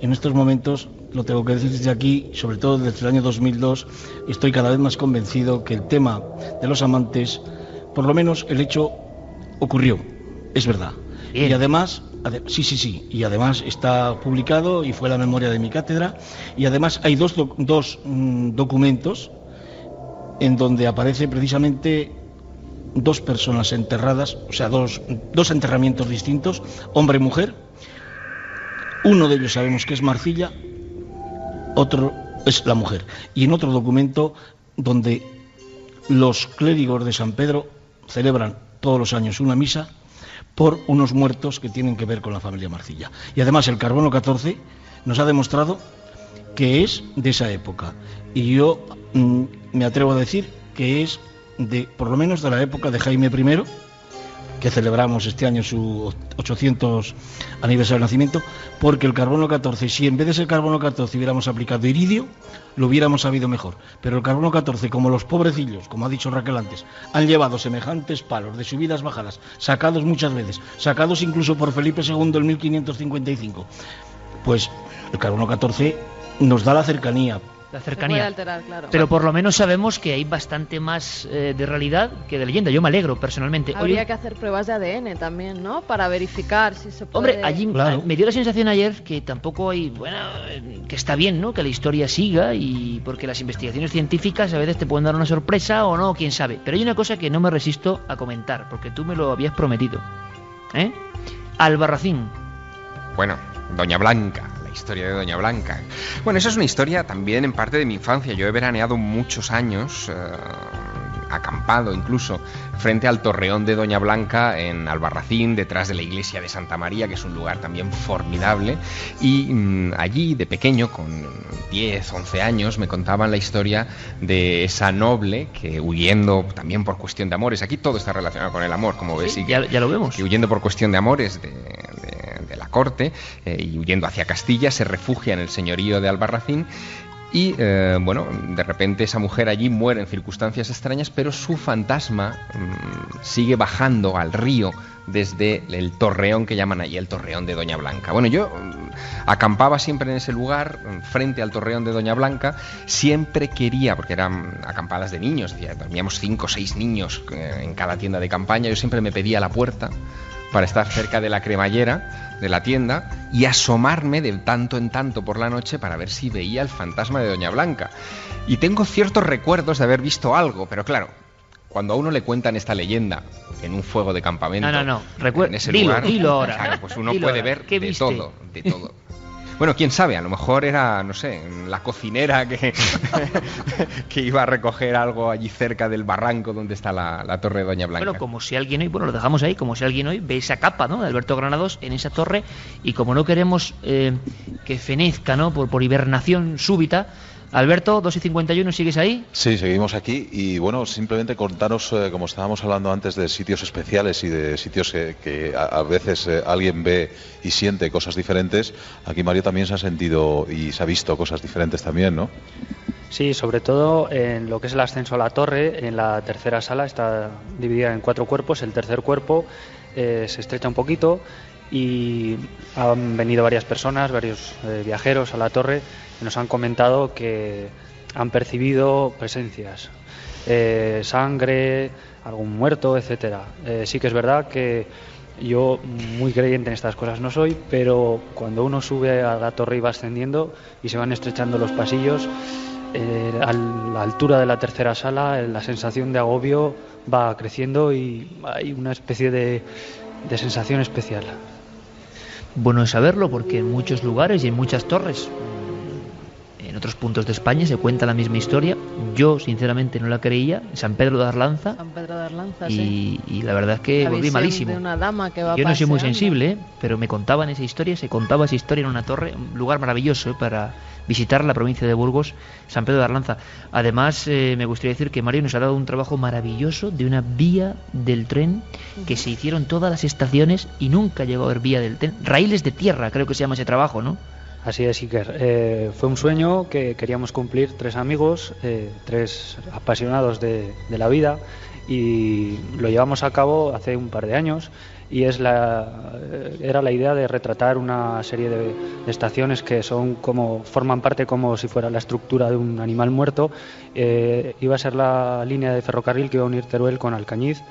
en estos momentos, lo tengo que decir desde aquí, sobre todo desde el año 2002, estoy cada vez más convencido que el tema de los amantes, por lo menos el hecho ocurrió, es verdad. Bien. Y además, sí, y además está publicado y fue la memoria de mi cátedra, y además hay dos documentos en donde aparece precisamente dos personas enterradas, o sea, dos enterramientos distintos, hombre y mujer. Uno de ellos sabemos que es Marcilla, otro es la mujer. Y en otro documento donde los clérigos de San Pedro celebran todos los años una misa por unos muertos que tienen que ver con la familia Marcilla. Y además el carbono 14 nos ha demostrado que es de esa época. Y yo me atrevo a decir que es por lo menos de la época de Jaime I, que celebramos este año su 800 aniversario de nacimiento, porque el carbono 14, si en vez de ser carbono 14 hubiéramos aplicado iridio, lo hubiéramos sabido mejor. Pero el carbono 14, como los pobrecillos, como ha dicho Raquel antes, han llevado semejantes palos de subidas, bajadas, sacados muchas veces, sacados incluso por Felipe II en 1555, pues el carbono 14 nos da la cercanía. La cercanía. Alterar, claro. Pero por lo menos sabemos que hay bastante más de realidad que de leyenda. Yo me alegro personalmente. Habría que hacer pruebas de ADN también, ¿no? Para verificar si se puede... Hombre, allí me dio la sensación ayer que tampoco hay... Bueno, que está bien, ¿no? Que la historia siga, y porque las investigaciones científicas a veces te pueden dar una sorpresa o no, quién sabe. Pero hay una cosa que no me resisto a comentar, porque tú me lo habías prometido. Albarracín. Bueno, Doña Blanca, la historia de Doña Blanca. Bueno, esa es una historia también en parte de mi infancia. Yo he veraneado muchos años, acampado incluso, frente al torreón de Doña Blanca en Albarracín, detrás de la iglesia de Santa María, que es un lugar también formidable. Y allí, de pequeño, con 10, 11 años, me contaban la historia de esa noble que, huyendo también por cuestión de amores, aquí todo está relacionado con el amor, como ves, Sí, ya lo vemos. que huyendo por cuestión de amores de la corte y huyendo hacia Castilla, se refugia en el señorío de Albarracín. Y bueno, de repente esa mujer allí muere en circunstancias extrañas, pero su fantasma sigue bajando al río desde el torreón que llaman allí el torreón de Doña Blanca. Bueno, yo acampaba siempre en ese lugar, frente al torreón de Doña Blanca. Siempre quería, porque eran acampadas de niños, dormíamos 5 o 6 niños en cada tienda de campaña. Yo siempre me pedía la puerta para estar cerca de la cremallera de la tienda y asomarme de tanto en tanto por la noche para ver si veía el fantasma de Doña Blanca. Y tengo ciertos recuerdos de haber visto algo, pero claro, cuando a uno le cuentan esta leyenda en un fuego de campamento, en ese lugar, dilo ahora. Claro, pues uno puede ver ¿Qué de viste? todo, de todo. Bueno, quién sabe, a lo mejor era, no sé, la cocinera que, que iba a recoger algo allí cerca del barranco donde está la torre de Doña Blanca. Bueno, como si alguien hoy, lo dejamos ahí, como si alguien hoy ve esa capa, ¿no?, de Alberto Granados en esa torre, y como no queremos que fenezca, ¿no?, por hibernación súbita. Alberto, 2:51, ¿sigues ahí? Sí, seguimos aquí y bueno, simplemente contaros, como estábamos hablando antes, de sitios especiales y de sitios que a veces alguien ve y siente cosas diferentes. Aquí Mario también se ha sentido y se ha visto cosas diferentes también, ¿no? Sí, sobre todo en lo que es el ascenso a la torre, en la tercera sala está dividida en 4 cuerpos. El tercer cuerpo se estrecha un poquito y han venido varias personas, varios viajeros a la torre, y nos han comentado que han percibido presencias, sangre, algún muerto, etcétera. Sí que es verdad que yo, muy creyente en estas cosas no soy, pero cuando uno sube a la torre y va ascendiendo y se van estrechando los pasillos, a la altura de la tercera sala la sensación de agobio va creciendo y hay una especie de sensación especial. Bueno es saberlo, porque en muchos lugares y en muchas torres, en otros puntos de España, se cuenta la misma historia. Yo sinceramente no la creía. San Pedro de Arlanza. San Pedro de Arlanza, y la verdad es que la volví visión malísimo. de una dama que va Yo no soy muy paseando. sensible, pero me contaban esa historia, se contaba esa historia en una torre, un lugar maravilloso para visitar la provincia de Burgos, San Pedro de Arlanza. Además, me gustaría decir que Mario nos ha dado un trabajo maravilloso de una vía del tren que se hicieron todas las estaciones y nunca llegó a haber vía del tren. Raíles de tierra, creo que se llama ese trabajo, ¿no? Así es, Iker. Fue un sueño que queríamos cumplir 3 amigos, 3 apasionados de la vida, y lo llevamos a cabo hace un par de años. Y era la idea de retratar una serie de estaciones que forman parte como si fuera la estructura de un animal muerto. Iba a ser la línea de ferrocarril que iba a unir Teruel con Alcañiz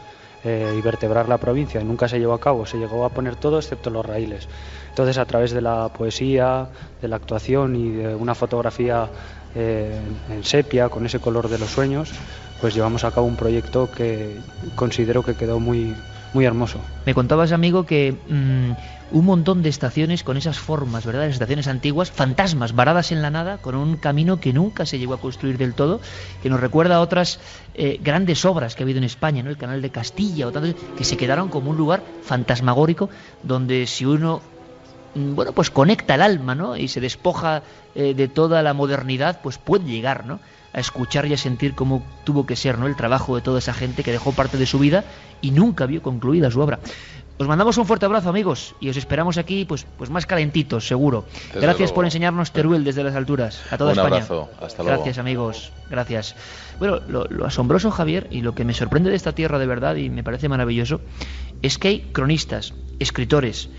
y vertebrar la provincia. Nunca se llevó a cabo, se llegó a poner todo excepto los raíles. Entonces, a través de la poesía, de la actuación y de una fotografía en sepia, con ese color de los sueños, pues llevamos a cabo un proyecto que considero que quedó muy, muy hermoso. Me contabas, amigo, que un montón de estaciones con esas formas, ¿verdad? Las estaciones antiguas, fantasmas varadas en la nada, con un camino que nunca se llegó a construir del todo, que nos recuerda a otras grandes obras que ha habido en España, ¿no? El Canal de Castilla, o tantos, que se quedaron como un lugar fantasmagórico, donde si uno pues conecta el alma, ¿no?, y se despoja de toda la modernidad, pues puede llegar, ¿no?, a escuchar y a sentir cómo tuvo que ser, ¿no?, el trabajo de toda esa gente que dejó parte de su vida y nunca vio concluida su obra. Os mandamos un fuerte abrazo, amigos, y os esperamos aquí pues más calentitos, seguro. Desde Gracias luego. por enseñarnos Teruel desde las alturas, a toda Un España. abrazo, hasta luego. Gracias, amigos, gracias. Bueno, lo asombroso, Javier, y lo que me sorprende de esta tierra de verdad, y me parece maravilloso, es que hay cronistas, escritores,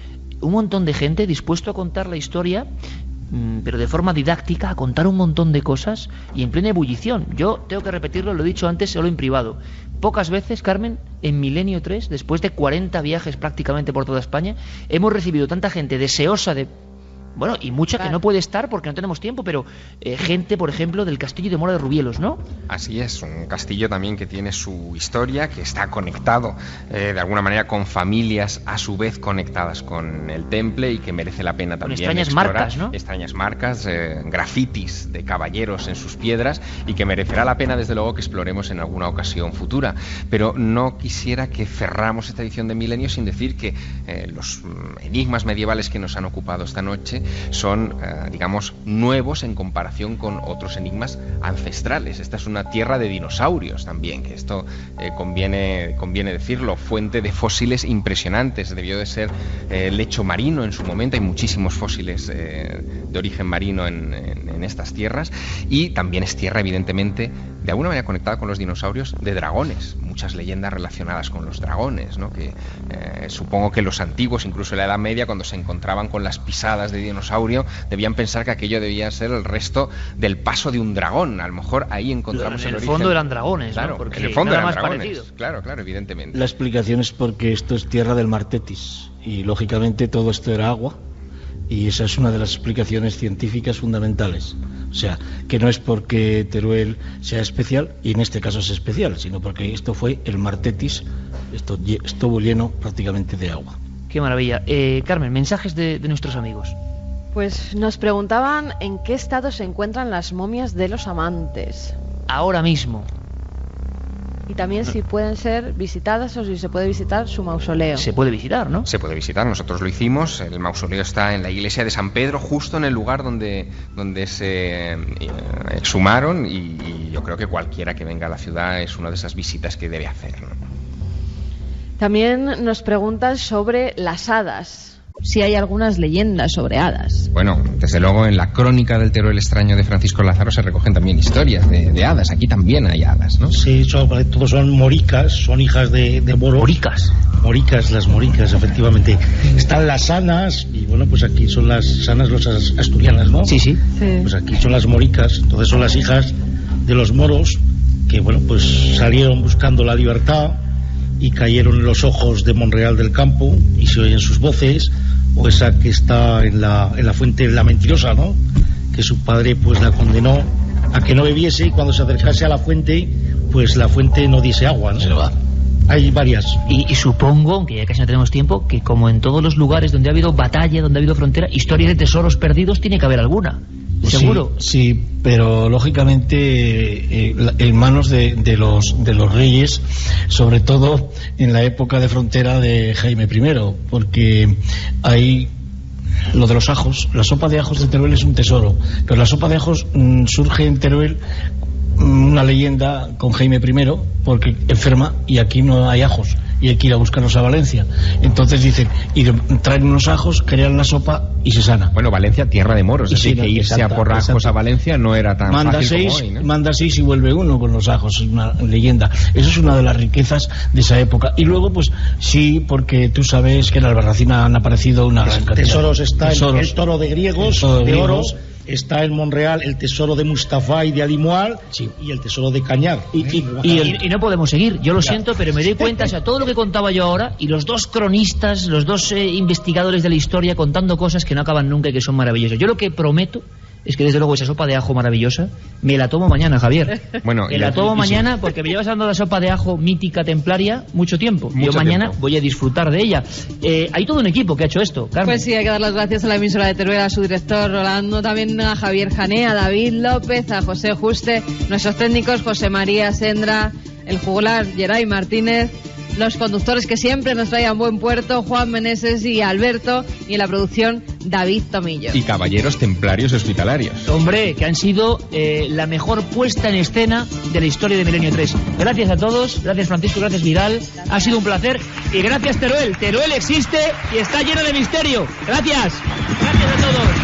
un montón de gente dispuesto a contar la historia, pero de forma didáctica, a contar un montón de cosas y en plena ebullición. Yo tengo que repetirlo, lo he dicho antes solo en privado. Pocas veces, Carmen, en Milenio 3, después de 40 viajes prácticamente por toda España, hemos recibido tanta gente deseosa de Bueno, y mucha que no puede estar porque no tenemos tiempo, pero gente, por ejemplo, del castillo de Mora de Rubielos, ¿no? Así es, un castillo también que tiene su historia, que está conectado de alguna manera con familias a su vez conectadas con el temple y que merece la pena también extrañas explorar. Marcas, ¿no? Extrañas marcas, grafitis de caballeros en sus piedras, y que merecerá la pena desde luego que exploremos en alguna ocasión futura. Pero no quisiera que cerramos esta edición de Milenio sin decir que los enigmas medievales que nos han ocupado esta noche son, digamos, nuevos en comparación con otros enigmas ancestrales. Esta es una tierra de dinosaurios también, que esto conviene decirlo, fuente de fósiles impresionantes. Debió de ser lecho marino en su momento, hay muchísimos fósiles de origen marino en estas tierras, y también es tierra, evidentemente, de alguna manera conectada con los dinosaurios, de dragones, muchas leyendas relacionadas con los dragones, ¿no? Que supongo que los antiguos, incluso en la Edad Media, cuando se encontraban con las pisadas de dinosaurio, debían pensar que aquello debía ser el resto del paso de un dragón. A lo mejor ahí encontramos en el origen. fondo eran dragones, claro, ¿no? Porque en el fondo nada eran más dragones. parecido. Claro, evidentemente. La explicación es porque esto es tierra del Mar Tetis y lógicamente todo esto era agua, y esa es una de las explicaciones científicas fundamentales. O sea, que no es porque Teruel sea especial, y en este caso es especial, sino porque esto fue el Mar Tetis, esto estuvo lleno prácticamente de agua. Qué maravilla. Carmen, mensajes de nuestros amigos. Pues nos preguntaban en qué estado se encuentran las momias de los amantes. Ahora mismo. Y también si pueden ser visitadas o si se puede visitar su mausoleo. Se puede visitar, ¿no? Se puede visitar, nosotros lo hicimos. El mausoleo está en la iglesia de San Pedro, justo en el lugar donde se exhumaron, y yo creo que cualquiera que venga a la ciudad es una de esas visitas que debe hacer, ¿no? También nos preguntan sobre las hadas. Si hay algunas leyendas sobre hadas. Bueno, desde luego en la crónica del Teruel extraño de Francisco Lázaro se recogen también historias de hadas. Aquí también hay hadas, ¿no? Sí, todos son moricas, son hijas de moros. ¿Moricas? Moricas, las moricas, efectivamente. Están las sanas, y bueno, pues aquí son las sanas, los asturianas, ¿no? Sí. Pues aquí son las moricas, entonces son las hijas de los moros que, bueno, pues salieron buscando la libertad y cayeron en los ojos de Monreal del Campo y se oyen sus voces, o esa que está en la fuente, la mentirosa, ¿no? Que su padre pues la condenó a que no bebiese, y cuando se acercase a la fuente, pues la fuente no diese agua, ¿no? Se va. Hay varias. Y supongo, aunque ya casi no tenemos tiempo, que como en todos los lugares donde ha habido batalla, donde ha habido frontera, historias de tesoros perdidos tiene que haber alguna. ¿Seguro? Sí, pero lógicamente en manos de los reyes, sobre todo en la época de frontera de Jaime I, porque hay lo de los ajos. La sopa de ajos de Teruel es un tesoro, pero la sopa de ajos surge en Teruel, una leyenda con Jaime I, porque enferma y aquí no hay ajos y hay que ir a buscarlos a Valencia. Entonces dicen, y traen unos ajos, crean la sopa y se sana. Bueno, Valencia, tierra de moros, así que irse a por ajos a Valencia no era tan fácil como hoy, ¿no? Manda 6 y vuelve 1 con los ajos, es una leyenda. Eso es una de las riquezas de esa época. Y luego, pues sí, porque tú sabes que en Albarracín han aparecido una gran cantidad. Tesoros está el toro de griegos, de oro. Está en Monreal el tesoro de Mustafa y de Alimoal, sí, y el tesoro de Cañar. Y no podemos seguir, yo lo siento, pero me doy cuenta, o sea, todo lo que contaba yo ahora, y los dos cronistas, los dos investigadores de la historia contando cosas que no acaban nunca y que son maravillosas. Yo lo que prometo es que desde luego esa sopa de ajo maravillosa me la tomo mañana, Javier. Bueno, me la tomo mañana porque me llevas dando la sopa de ajo mítica templaria mucho tiempo. Yo mañana voy a disfrutar de ella. Hay todo un equipo que ha hecho esto, Carmen. Pues sí, hay que dar las gracias a la emisora de Teruel, a su director Rolando, también a Javier Jané, a David López, a José Juste, nuestros técnicos José María Sendra, el juglar Geray Martínez, los conductores que siempre nos traían buen puerto, Juan Meneses y Alberto, y en la producción David Tomillo. Y caballeros templarios hospitalarios. Hombre, que han sido la mejor puesta en escena de la historia de Milenio 3. Gracias a todos, gracias Francisco, gracias Vidal, ha sido un placer, y gracias Teruel. Teruel existe y está lleno de misterio. Gracias a todos.